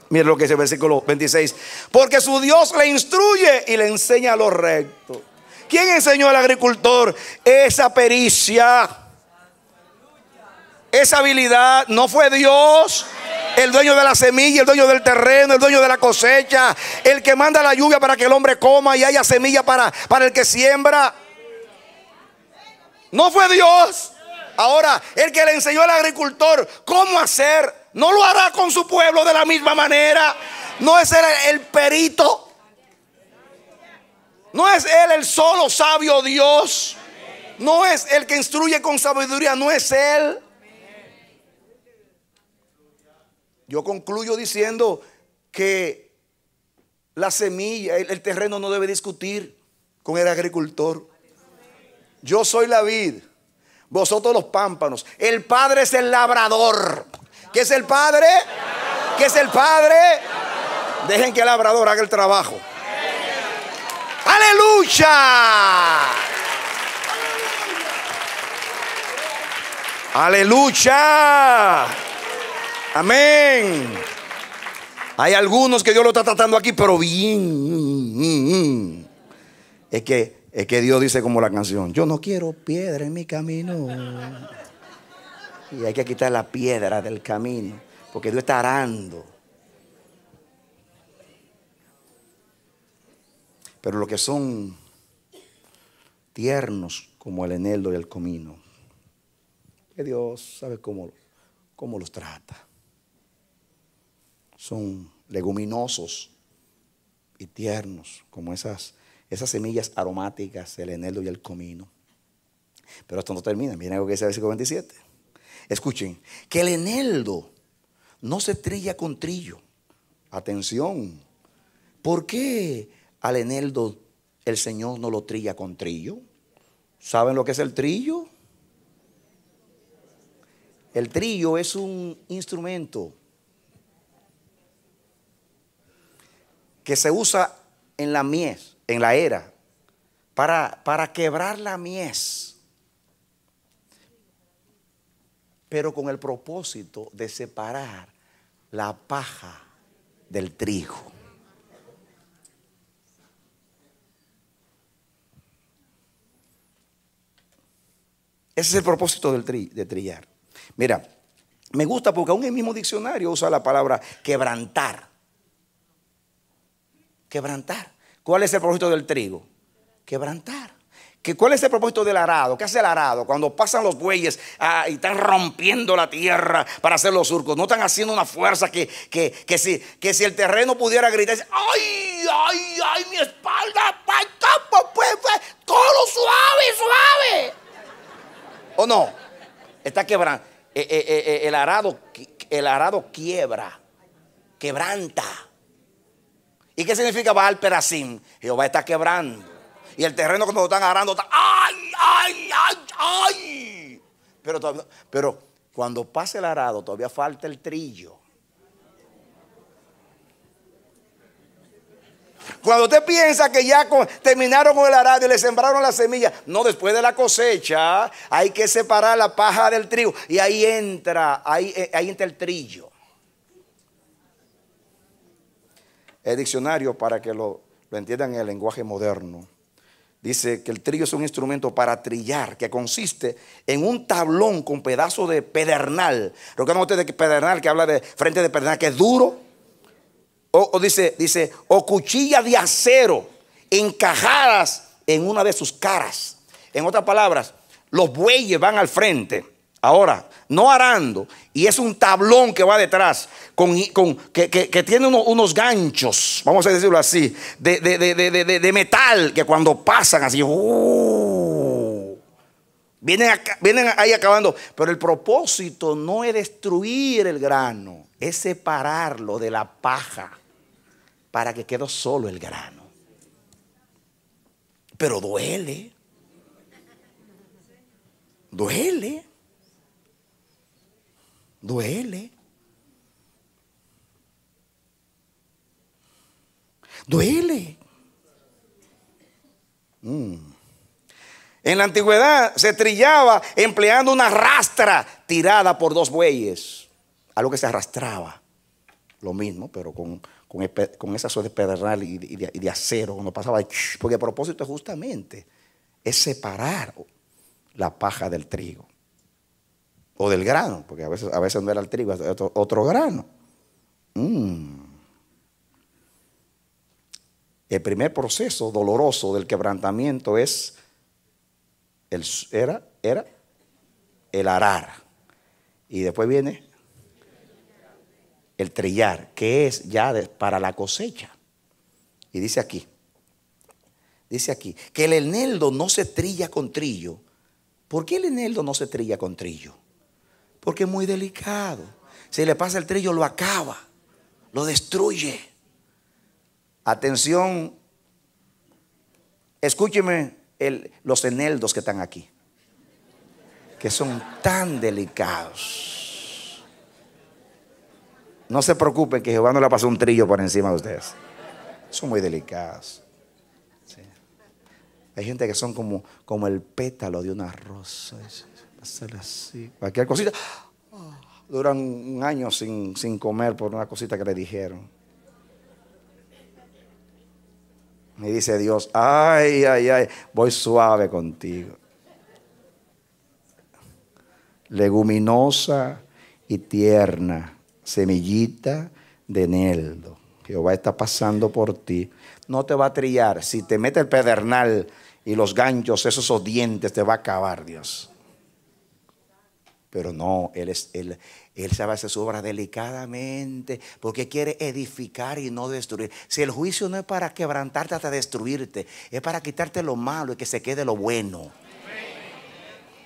Miren lo que dice el versículo 26. Porque su Dios le instruye y le enseña lo recto. ¿Quién enseñó al agricultor esa pericia? Esa habilidad. ¿No fue Dios? El dueño de la semilla, el dueño del terreno, el dueño de la cosecha, el que manda la lluvia para que el hombre coma y haya semilla para el que siembra. ¿No fue Dios? Ahora, el que le enseñó al agricultor cómo hacer, ¿no lo hará con su pueblo de la misma manera? ¿No es él el perito? ¿No es él el solo sabio Dios? ¿No es el que instruye con sabiduría? ¿No es él? Yo concluyo diciendo que la semilla, el terreno no debe discutir con el agricultor. Yo soy la vid, vosotros los pámpanos. El Padre es el labrador. ¿Qué es el Padre? ¿Qué es el Padre? Dejen que el labrador haga el trabajo. ¡Aleluya! ¡Aleluya! Amén. Hay algunos que Dios lo está tratando aquí, pero bien. Es que Dios dice como la canción, yo no quiero piedra en mi camino. Y hay que quitar la piedra del camino, porque Dios está arando. Pero lo que son tiernos como el eneldo y el comino, que Dios sabe cómo los trata. Son leguminosos y tiernos como esas semillas aromáticas, el eneldo y el comino. Pero esto no termina. Miren lo que dice el versículo 27. Escuchen, que el eneldo no se trilla con trillo. Atención. ¿Por qué al eneldo el Señor no lo trilla con trillo? ¿Saben lo que es el trillo? El trillo es un instrumento que se usa en la mies, en la era, para quebrar la mies, pero con el propósito de separar la paja del trigo. Ese es el propósito de trillar. Mira, Me gusta porque aún el mismo diccionario usa la palabra quebrantar. Quebrantar. ¿Cuál es el propósito del trigo? Quebrantar. ¿Cuál es el propósito del arado? ¿Qué hace el arado? Cuando pasan los bueyes y están rompiendo la tierra para hacer los surcos, no están haciendo una fuerza que si el terreno pudiera gritar, ¡ay, ay, ay, mi espalda! ¡Todo suave, suave! ¿O no? Está quebrando. El arado quiebra, quebranta. ¿Y qué significa Baal Perasim? Jehová está quebrando. Y el terreno cuando lo están agarrando está ¡ay, ay, ay, ay! Pero cuando pasa el arado todavía falta el trillo. Cuando usted piensa que ya terminaron con el arado y le sembraron la semilla, no, después de la cosecha hay que separar la paja del trigo. Y ahí entra el trillo. El diccionario, para que lo entiendan en el lenguaje moderno, dice que el trillo es un instrumento para trillar, que consiste en un tablón con pedazo de pedernal. ¿Recuerdan ustedes que pedernal, que habla de frente de pedernal, que es duro? O dice, o cuchilla de acero encajadas en una de sus caras. En otras palabras, los bueyes van al frente, ahora, no arando, y es un tablón que va detrás, que tiene unos ganchos, vamos a decirlo así, de metal, que cuando pasan así, vienen ahí acabando. Pero el propósito no es destruir el grano, es separarlo de la paja para que quede solo el grano. Pero duele. Duele. Duele. Duele. En la antigüedad se trillaba empleando una rastra tirada por dos bueyes. Algo que se arrastraba. Lo mismo, pero con esa suerte de pedernal y de acero. Cuando pasaba, porque el propósito justamente es separar la paja del trigo. O del grano, porque a veces no era el trigo, es otro grano. El primer proceso doloroso del quebrantamiento era el arar. Y después viene el trillar, que es ya para la cosecha. Y dice aquí, que el eneldo no se trilla con trillo. ¿Por qué el eneldo no se trilla con trillo? Porque es muy delicado. Si le pasa el trillo, lo acaba, lo destruye. Atención, escúcheme los eneldos que están aquí, que son tan delicados. No se preocupen que Jehová no le pasó un trillo por encima de ustedes. Son muy delicados. Sí. Hay gente que son como el pétalo de una rosa. Hacer así, cualquier cosita. Duran un año sin comer por una cosita que le dijeron. Me dice Dios, ay, ay, ay, voy suave contigo. Leguminosa y tierna, semillita de eneldo. Jehová está pasando por ti. No te va a trillar. Si te mete el pedernal y los ganchos, esos dientes, te va a acabar Dios. Pero no, Él sabe hacer su obra delicadamente, porque quiere edificar y no destruir. Si el juicio no es para quebrantarte hasta destruirte, es para quitarte lo malo y que se quede lo bueno.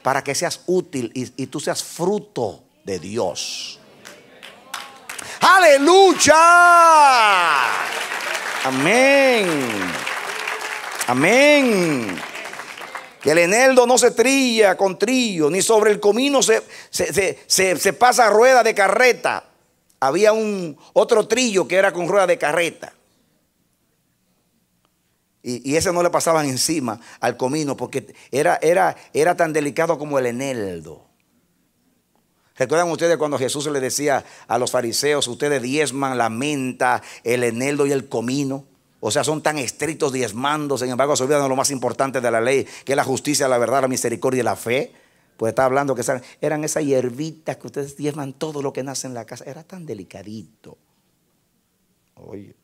Para que seas útil y tú seas fruto de Dios. ¡Aleluya! Amén. Amén. Que el eneldo no se trilla con trillo, ni sobre el comino se pasa rueda de carreta. Había otro trillo que era con rueda de carreta. Y ese no le pasaban encima al comino porque era tan delicado como el eneldo. ¿Recuerdan ustedes cuando Jesús le decía a los fariseos, ustedes diezman la menta, el eneldo y el comino? O sea, son tan estrictos diezmando, sin embargo se olvidan de lo más importante de la ley, que es la justicia, la verdad, la misericordia y la fe. Pues está hablando que eran esas hierbitas que ustedes diezman todo lo que nace en la casa. Era tan delicadito. Oye.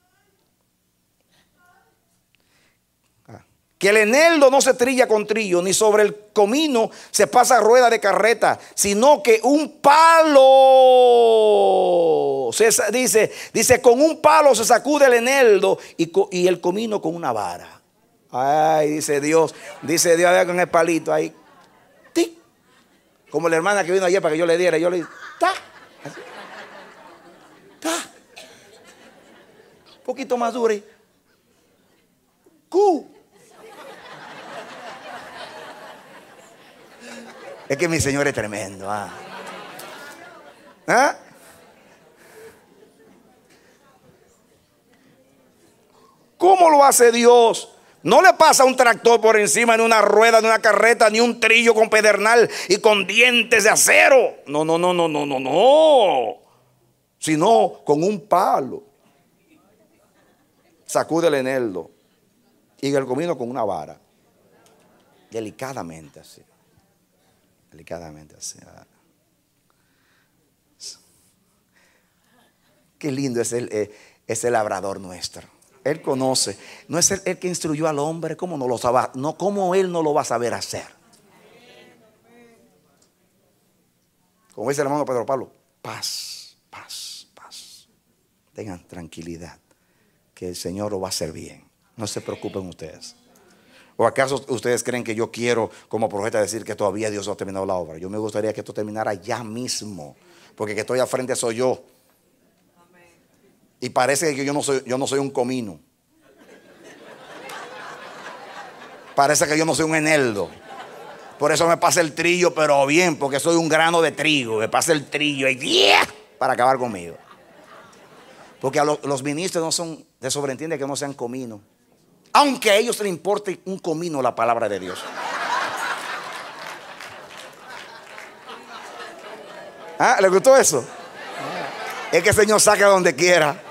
Que el eneldo no se trilla con trillo, ni sobre el comino se pasa rueda de carreta, sino que un palo, dice, con un palo se sacude el eneldo y el comino con una vara. Ay, dice Dios, vea con el palito ahí, tic, como la hermana que vino ayer para que yo le diera, yo le dije, ta, así, ta, un poquito más duro y, cu. Es que mi Señor es tremendo. ¿Ah? ¿Cómo lo hace Dios? No le pasa un tractor por encima, ni una rueda, ni una carreta, ni un trillo con pedernal y con dientes de acero. No. Sino con un palo. Sacude el eneldo y el comino con una vara. Delicadamente así. Delicadamente así. Qué lindo es el labrador nuestro. Él conoce. No es el que instruyó al hombre. ¿Cómo no lo sabe? No, ¿cómo él no lo va a saber hacer? Como dice el hermano Pedro Pablo, paz. Tengan tranquilidad, que el Señor lo va a hacer bien. No se preocupen ustedes. ¿O acaso ustedes creen que yo quiero como profeta decir que todavía Dios no ha terminado la obra? Yo me gustaría que esto terminara ya mismo, porque que estoy al frente soy yo. Y parece que yo no soy un comino. Parece que yo no soy un eneldo. Por eso me pasa el trillo, pero bien, porque soy un grano de trigo. Me pasa el trillo y para acabar conmigo. Porque a los ministros no son, se sobreentiende que no sean cominos. Aunque a ellos les importe un comino la palabra de Dios. ¿Ah? ¿Le gustó eso? Es que el Señor saca donde quiera.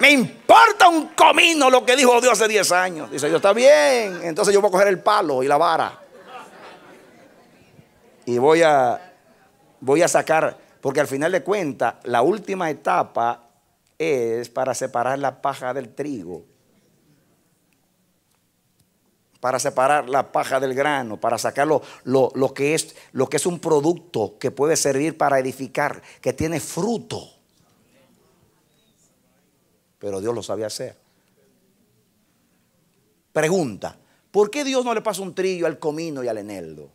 Me importa un comino lo que dijo Dios hace 10 años. Dice Dios, está bien. Entonces yo voy a coger el palo y la vara. Y voy a sacar, porque al final de cuentas, la última etapa es para separar la paja del trigo. Para separar la paja del grano, para sacar lo que es un producto que puede servir para edificar, que tiene fruto. Pero Dios lo sabe hacer. Pregunta, ¿por qué Dios no le pasa un trillo al comino y al eneldo?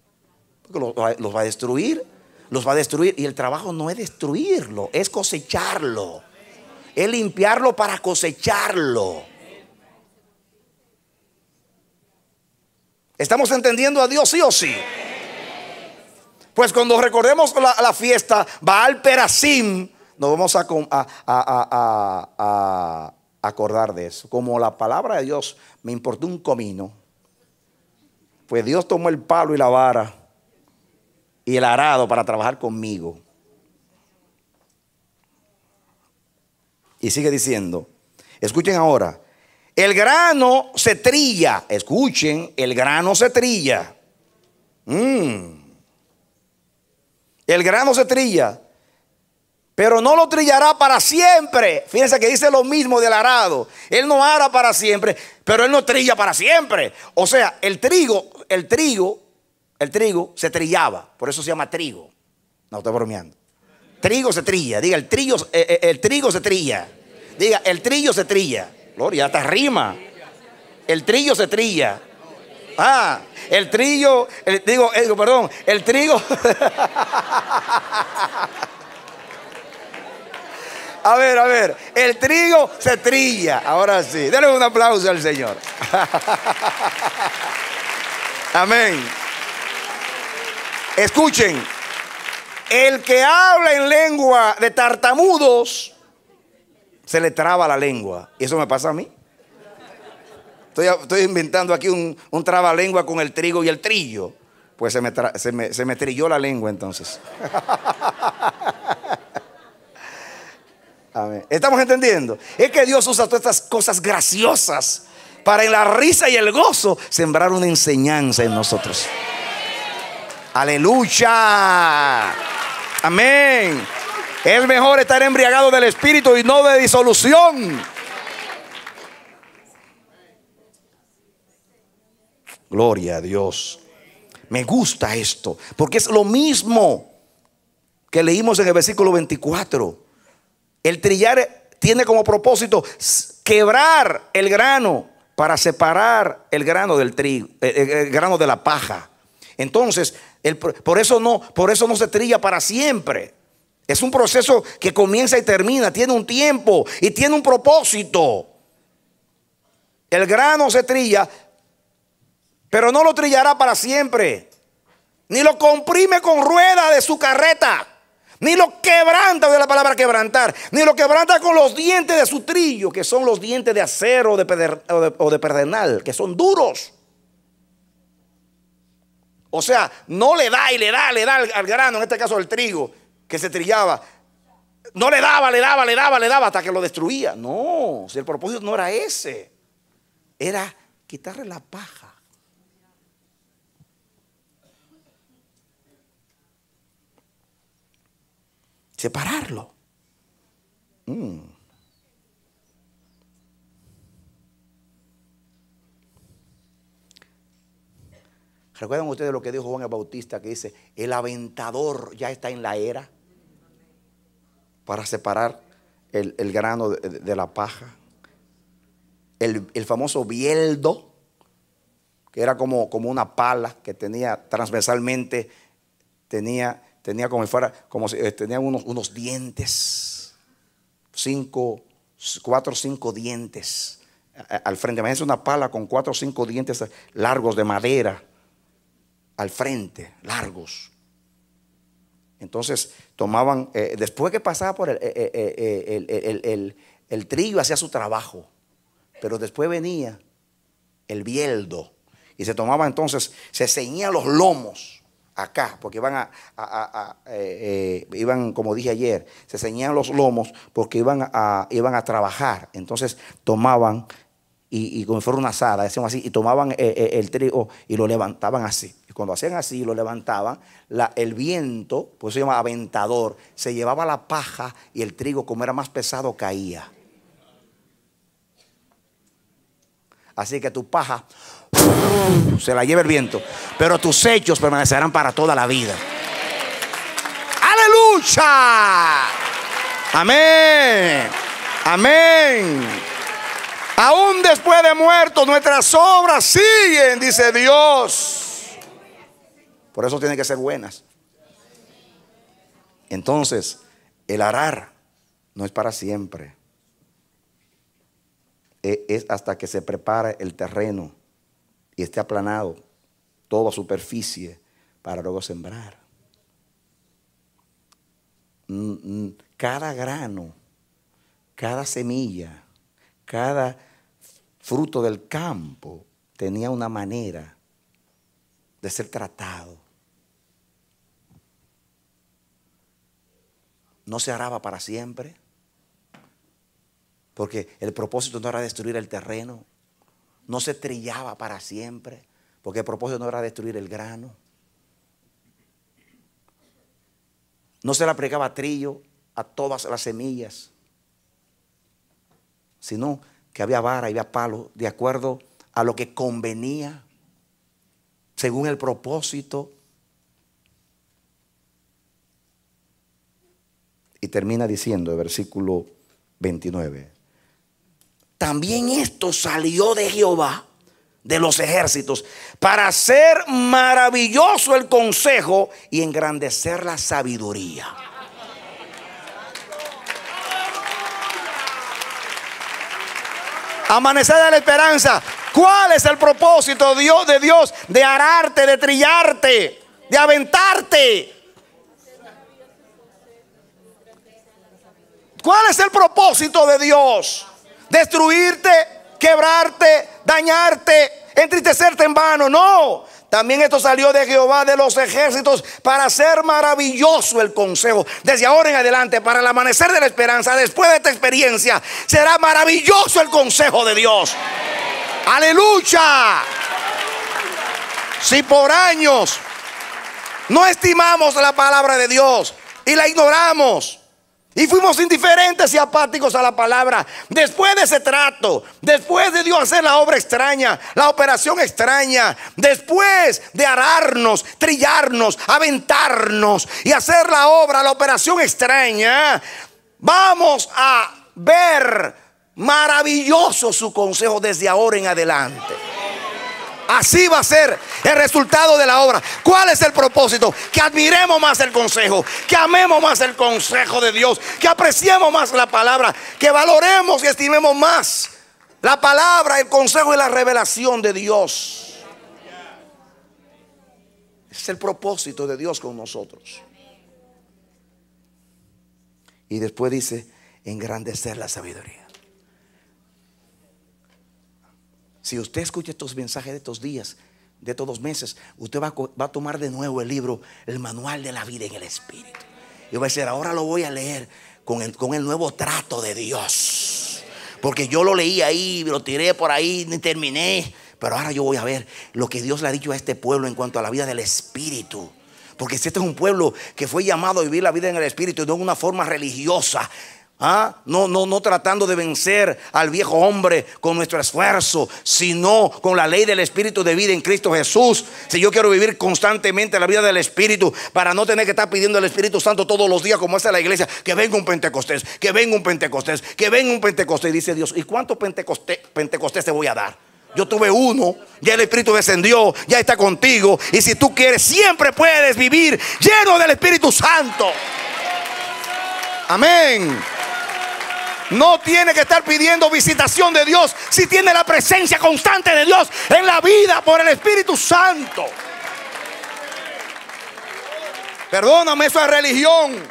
Porque los va a destruir. Los va a destruir. Y el trabajo no es destruirlo, es cosecharlo. Es limpiarlo para cosecharlo. ¿Estamos entendiendo a Dios, sí o sí? Pues cuando recordemos la fiesta Baal Perasim, nos vamos a acordar de eso. Como la palabra de Dios me importó un comino, pues Dios tomó el palo y la vara y el arado para trabajar conmigo. Y sigue diciendo, escuchen ahora. El grano se trilla. Escuchen, el grano se trilla. El grano se trilla. Pero no lo trillará para siempre. Fíjense que dice lo mismo del arado. Él no ara para siempre, pero él no trilla para siempre. O sea, el trigo se trillaba. Por eso se llama trigo. No, estoy bromeando. Trigo se trilla. Diga, el trigo se trilla. Diga, el trillo se trilla. Gloria, hasta rima. El trillo se trilla. El trigo. El trigo. A ver. El trigo se trilla. Ahora sí. Denle un aplauso al Señor. Amén. Escuchen. El que habla en lengua de tartamudos, se le traba la lengua. Y eso me pasa a mí. Estoy inventando aquí un trabalengua con el trigo y el trillo. Pues se me trilló la lengua entonces. Amén. ¿Estamos entendiendo? Es que Dios usa todas estas cosas graciosas para en la risa y el gozo sembrar una enseñanza en nosotros. Aleluya. Amén. Es mejor estar embriagado del Espíritu y no de disolución. Gloria a Dios. Me gusta esto, porque es lo mismo que leímos en el versículo 24. El trillar tiene como propósito quebrar el grano para separar el grano del trigo, el grano de la paja. Entonces, por eso no se trilla para siempre. Es un proceso que comienza y termina, tiene un tiempo y tiene un propósito. El grano se trilla, pero no lo trillará para siempre. Ni lo comprime con rueda de su carreta, ni lo quebranta, de la palabra quebrantar, ni lo quebranta con los dientes de su trillo, que son los dientes de acero o de pedernal, que son duros. O sea, no le da y le da al grano, en este caso el trigo que se trillaba. No le daba hasta que lo destruía. No, si el propósito no era ese, era quitarle la paja. Separarlo. ¿Recuerdan ustedes lo que dijo Juan el Bautista, que dice: el aventador ya está en la era para separar el grano de la paja? El famoso bieldo, que era como una pala que tenía transversalmente, tenía como si fuera, tenía unos dientes, 4 o 5 dientes al frente. Imagínense una pala con 4 o 5 dientes largos de madera al frente, largos. Entonces tomaban, después que pasaba por el trigo, hacía su trabajo, pero después venía el bieldo y se tomaba, entonces se ceñían los lomos acá, porque iban, como dije ayer, se ceñían los lomos porque iban a trabajar. Entonces tomaban y como si fuera una asada, decían así, y tomaban el trigo y lo levantaban así. Y cuando hacían así, lo levantaban, el viento, pues se llama aventador, se llevaba la paja y el trigo, como era más pesado, caía. Así que tu paja se la lleva el viento, pero tus hechos permanecerán para toda la vida. ¡Aleluya! Amén. Amén. Aún después de muertos, nuestras obras siguen, dice Dios. Por eso tienen que ser buenas. Entonces, el arar no es para siempre. Es hasta que se prepare el terreno y esté aplanado toda superficie para luego sembrar. Cada grano, cada semilla, cada fruto del campo tenía una manera de ser tratado. No se araba para siempre, porque el propósito no era destruir el terreno. No se trillaba para siempre, porque el propósito no era destruir el grano. No se le aplicaba trillo a todas las semillas, sino que había vara y había palo de acuerdo a lo que convenía, según el propósito. Y termina diciendo el versículo 29: también esto salió de Jehová de los ejércitos, para hacer maravilloso el consejo y engrandecer la sabiduría. Amanecer de la esperanza. ¿Cuál es el propósito de Dios? De ararte, de trillarte, de aventarte. ¿Cuál es el propósito de Dios? Destruirte, quebrarte, dañarte, entristecerte en vano. No. También esto salió de Jehová de los ejércitos, para hacer maravilloso el consejo. Desde ahora en adelante, para el amanecer de la esperanza, después de esta experiencia, será maravilloso el consejo de Dios. ¡Aleluya! Si por años No estimamos la palabra de Dios y la ignoramos. Y fuimos indiferentes y apáticos a la palabra. Después de ese trato, después de Dios hacer la obra extraña, la operación extraña, después de ararnos, trillarnos, aventarnos y hacer la obra, la operación extraña, vamos a ver maravilloso su consejo desde ahora en adelante. Así va a ser el resultado de la obra. ¿Cuál es el propósito? Que admiremos más el consejo, que amemos más el consejo de Dios, que apreciemos más la palabra, que valoremos y estimemos más la palabra, el consejo y la revelación de Dios. Ese es el propósito de Dios con nosotros. Y después dice, engrandecer la sabiduría. Si usted escucha estos mensajes de estos días, de estos 2 meses, usted va a tomar de nuevo el libro, el manual de la vida en el Espíritu. Y va a decir, ahora lo voy a leer con el nuevo trato de Dios. Porque yo lo leí ahí, lo tiré por ahí, ni terminé. Pero ahora yo voy a ver lo que Dios le ha dicho a este pueblo en cuanto a la vida del Espíritu. Porque este es un pueblo que fue llamado a vivir la vida en el Espíritu y no en una forma religiosa. No tratando de vencer al viejo hombre con nuestro esfuerzo, sino con la ley del Espíritu de vida en Cristo Jesús. Si yo quiero vivir constantemente la vida del Espíritu, para no tener que estar pidiendo al Espíritu Santo todos los días como hace la iglesia, que venga un Pentecostés, que venga un Pentecostés, que venga un Pentecostés. Y dice Dios, ¿y cuántos Pentecostés te voy a dar? Yo tuve uno, ya el Espíritu descendió, ya está contigo. Y si tú quieres, siempre puedes vivir lleno del Espíritu Santo. Amén. No tiene que estar pidiendo visitación de Dios si tiene la presencia constante de Dios en la vida por el Espíritu Santo. Perdóname, eso es religión.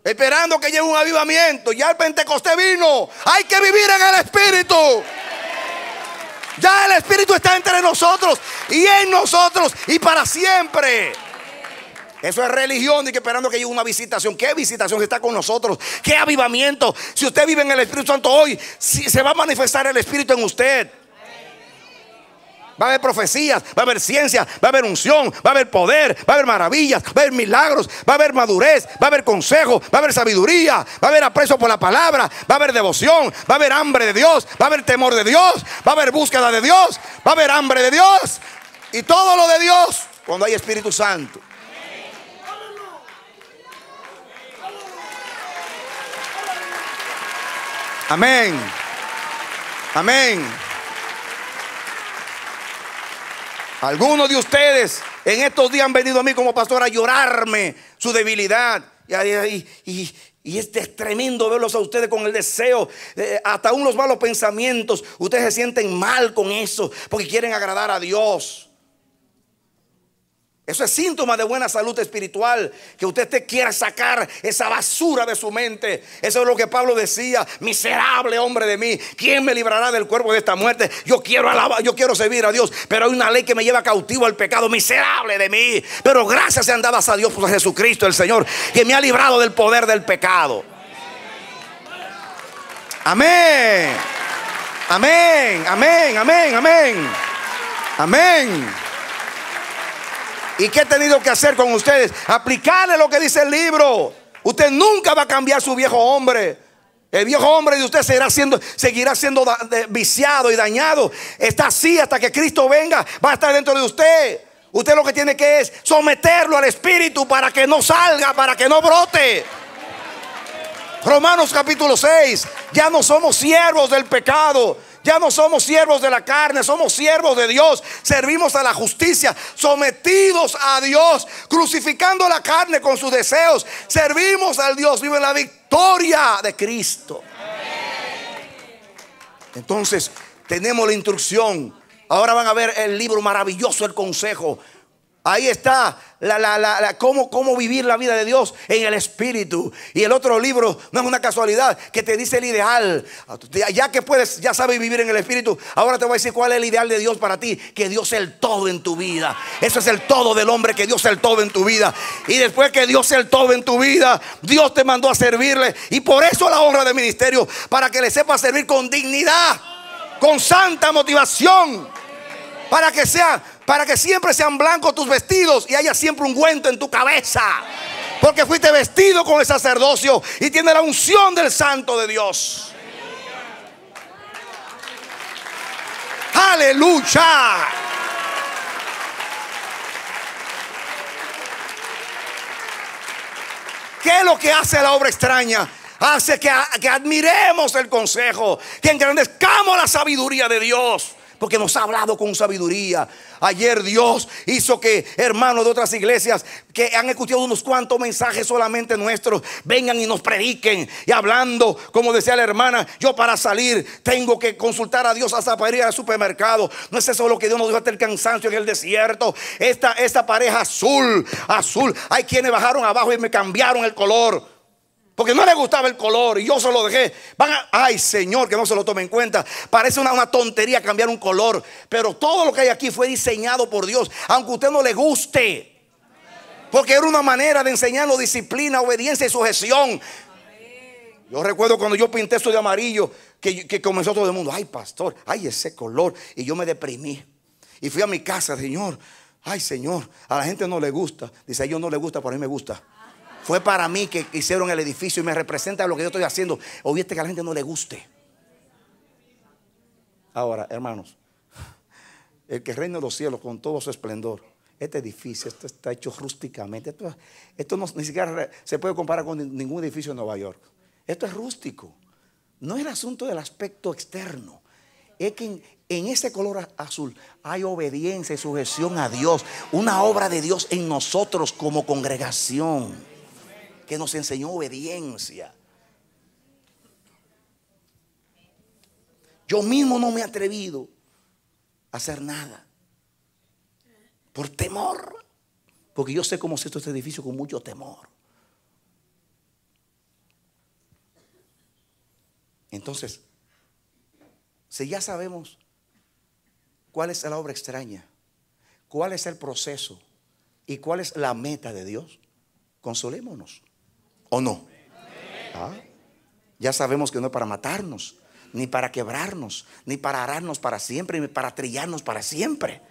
Esperando que llegue un avivamiento. Ya el Pentecostés vino. Hay que vivir en el Espíritu. Ya el Espíritu está entre nosotros y en nosotros y para siempre. Eso es religión y que esperando que llegue una visitación. ¿Qué visitación está con nosotros? ¿Qué avivamiento? Si usted vive en el Espíritu Santo hoy, si se va a manifestar el Espíritu en usted. Va a haber profecías, va a haber ciencia, va a haber unción, va a haber poder, va a haber maravillas, va a haber milagros, va a haber madurez, va a haber consejo, va a haber sabiduría, va a haber aprecio por la palabra, va a haber devoción, va a haber hambre de Dios, va a haber temor de Dios, va a haber búsqueda de Dios, va a haber hambre de Dios y todo lo de Dios cuando hay Espíritu Santo. Amén. Amén. Algunos de ustedes en estos días han venido a mí como pastor a llorarme su debilidad. Y es tremendo verlos a ustedes con el deseo, hasta unos malos pensamientos. Ustedes se sienten mal con eso porque quieren agradar a Dios. Eso es síntoma de buena salud espiritual, que usted te quiera sacar esa basura de su mente. Eso es lo que Pablo decía: miserable hombre de mí, ¿quién me librará del cuerpo de esta muerte? Yo quiero alabar, yo quiero servir a Dios, pero hay una ley que me lleva cautivo al pecado. Miserable de mí, pero gracias sean dadas a Dios por Jesucristo el Señor, que me ha librado del poder del pecado. Amén. Amén, amén, amén, amén. Amén. ¿Y qué he tenido que hacer con ustedes? Aplicarle lo que dice el libro. Usted nunca va a cambiar su viejo hombre. El viejo hombre de usted seguirá siendo viciado y dañado. Está así hasta que Cristo venga. Va a estar dentro de usted. Usted lo que tiene que es someterlo al Espíritu para que no salga, para que no brote. Romanos capítulo 6. Ya no somos siervos del pecado. Ya no somos siervos de la carne, somos siervos de Dios. Servimos a la justicia, sometidos a Dios, crucificando la carne con sus deseos. Servimos al Dios vive en la victoria de Cristo. Entonces tenemos la instrucción. Ahora van a ver el libro maravilloso, el consejo. Ahí está cómo vivir la vida de Dios en el Espíritu. Y el otro libro no es una casualidad, que te dice el ideal. Ya sabes vivir en el Espíritu. Ahora te voy a decir cuál es el ideal de Dios para ti. Que Dios sea el todo en tu vida. Eso es el todo del hombre, que Dios sea el todo en tu vida. Y después que Dios sea el todo en tu vida, Dios te mandó a servirle. Y por eso la honra de ministerio, para que le sepas servir con dignidad, con santa motivación, para que sea Para que siempre sean blancos tus vestidos y haya siempre un ungüento en tu cabeza. Porque fuiste vestido con el sacerdocio y tienes la unción del Santo de Dios. Aleluya. ¿Qué es lo que hace la obra extraña? Hace que admiremos el consejo, que engrandezcamos la sabiduría de Dios, porque nos ha hablado con sabiduría. Ayer Dios hizo que hermanos de otras iglesias que han escuchado unos cuantos mensajes solamente nuestros vengan y nos prediquen. Y hablando, como decía la hermana, yo para salir tengo que consultar a Dios hasta para ir al supermercado. No es eso lo que Dios nos dijo hasta el cansancio en el desierto. Esta pareja azul. Hay quienes bajaron abajo y me cambiaron el color, porque no le gustaba el color y yo se lo dejé. Ay, Señor, que no se lo tome en cuenta. Parece una tontería cambiar un color, pero todo lo que hay aquí fue diseñado por Dios, aunque a usted no le guste, porque era una manera de enseñarnos disciplina, obediencia y sujeción. Yo recuerdo cuando yo pinté esto de amarillo, que comenzó todo el mundo: ay, pastor, ay, ese color. Y yo me deprimí y fui a mi casa: Señor, ay, Señor, a la gente no le gusta. Dice: a ellos no le gusta, pero a mí me gusta. Fue para mí que hicieron el edificio y me representa lo que yo estoy haciendo. Obviamente que a la gente no le guste. Ahora, hermanos, el que reina los cielos con todo su esplendor, este edificio, esto está hecho rústicamente. Esto no, ni siquiera se puede comparar con ningún edificio en Nueva York. Esto es rústico. No es el asunto del aspecto externo. Es que en ese color azul hay obediencia y sujeción a Dios. Una obra de Dios en nosotros como congregación, que nos enseñó obediencia. Yo mismo no me he atrevido a hacer nada por temor, porque yo sé cómo se hizo este edificio con mucho temor. Entonces, si ya sabemos cuál es la obra extraña, cuál es el proceso y cuál es la meta de Dios, consolémonos. ¿O no? Ya sabemos que no es para matarnos, ni para quebrarnos, ni para ararnos para siempre, ni para trillarnos para siempre,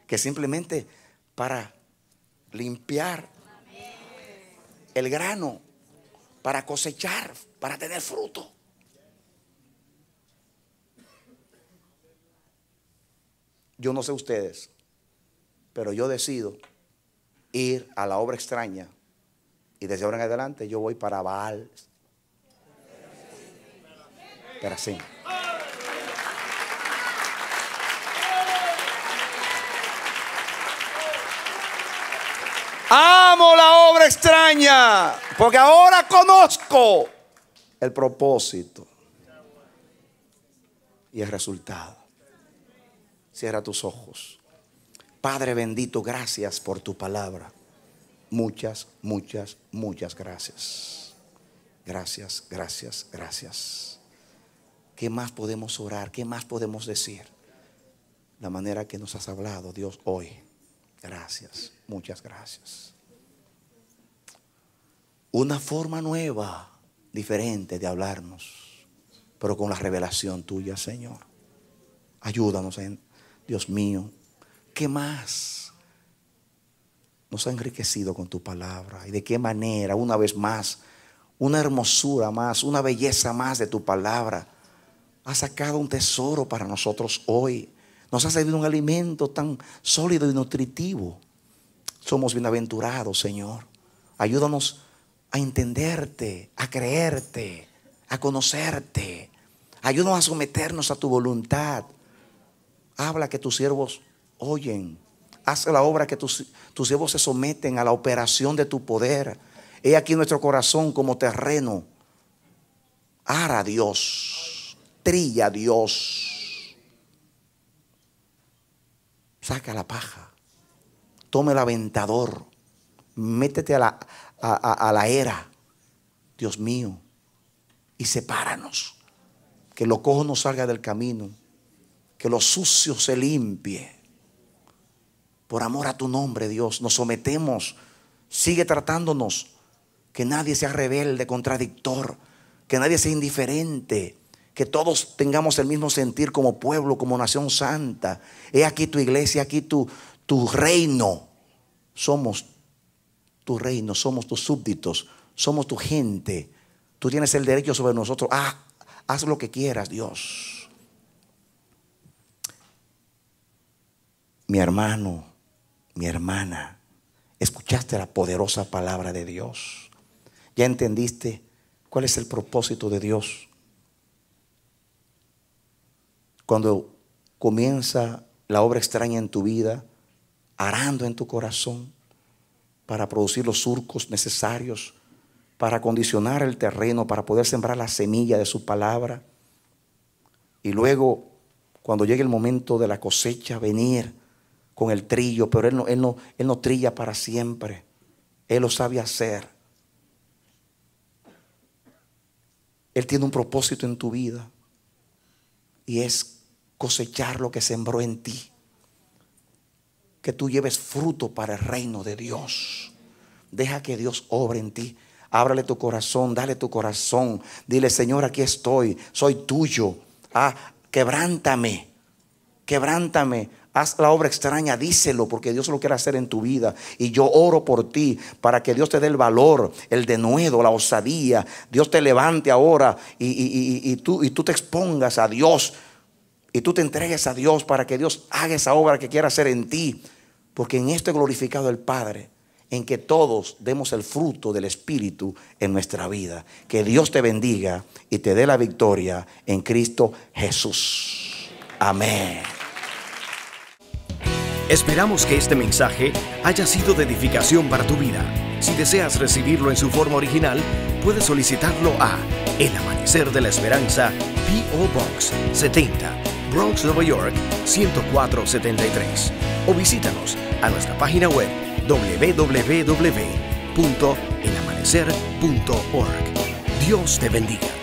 que simplemente para limpiar el grano, para cosechar, para tener fruto. Yo no sé ustedes, pero yo decido ir a la obra extraña. Y desde ahora en adelante yo voy para Baal. Pero así. Amo la obra extraña, porque ahora conozco el propósito y el resultado. Cierra tus ojos. Padre bendito, gracias por tu palabra. Muchas, muchas, muchas gracias. Gracias, gracias, gracias. ¿Qué más podemos orar? ¿Qué más podemos decir? La manera que nos has hablado, Dios, hoy. Gracias, muchas gracias. Una forma nueva, diferente de hablarnos, pero con la revelación tuya, Señor. Ayúdanos, Dios mío. ¿Qué más nos ha enriquecido con tu palabra? Y de qué manera, una vez más, una hermosura más, una belleza más de tu palabra ha sacado un tesoro para nosotros hoy. Nos ha servido un alimento tan sólido y nutritivo. Somos bienaventurados, Señor. Ayúdanos a entenderte, a creerte, a conocerte. Ayúdanos a someternos a tu voluntad. Habla que tus siervos oyen. Haz la obra que tus siervos se someten a la operación de tu poder. He aquí nuestro corazón como terreno. Ara, Dios. Trilla, Dios. Saca la paja. Toma el aventador. Métete a la era, Dios mío, y sepáranos. Que lo cojo no salga del camino. Que lo sucio se limpie. Por amor a tu nombre, Dios, nos sometemos. Sigue tratándonos. Que nadie sea rebelde, contradictor. Que nadie sea indiferente. Que todos tengamos el mismo sentir como pueblo, como nación santa. He aquí tu iglesia, aquí tu tu reino. Somos tu reino, somos tus súbditos, somos tu gente. Tú tienes el derecho sobre nosotros. Haz lo que quieras, Dios. Mi hermano, mi hermana, escuchaste la poderosa palabra de Dios. ¿Ya entendiste cuál es el propósito de Dios? Cuando comienza la obra extraña en tu vida, arando en tu corazón para producir los surcos necesarios, para acondicionar el terreno, para poder sembrar la semilla de su palabra. Y luego, cuando llegue el momento de la cosecha, venir con el trillo. Pero Él no trilla para siempre. Él lo sabe hacer. Él tiene un propósito en tu vida, y es cosechar lo que sembró en ti. Que tú lleves fruto para el reino de Dios. Deja que Dios obre en ti. Ábrale tu corazón, dale tu corazón. Dile: Señor, aquí estoy, soy tuyo. Quebrántame, quebrántame. Haz la obra extraña, díselo, porque Dios lo quiere hacer en tu vida. Y yo oro por ti para que Dios te dé el valor, el denuedo, la osadía. Dios te levante ahora y tú te expongas a Dios. Y tú te entregues a Dios para que Dios haga esa obra que quiera hacer en ti. Porque en esto he glorificado al Padre, en que todos demos el fruto del Espíritu en nuestra vida. Que Dios te bendiga y te dé la victoria en Cristo Jesús. Amén. Esperamos que este mensaje haya sido de edificación para tu vida. Si deseas recibirlo en su forma original, puedes solicitarlo a El Amanecer de la Esperanza, P.O. Box 70, Bronx, Nueva York 10473. O visítanos a nuestra página web www.elamanecer.org. Dios te bendiga.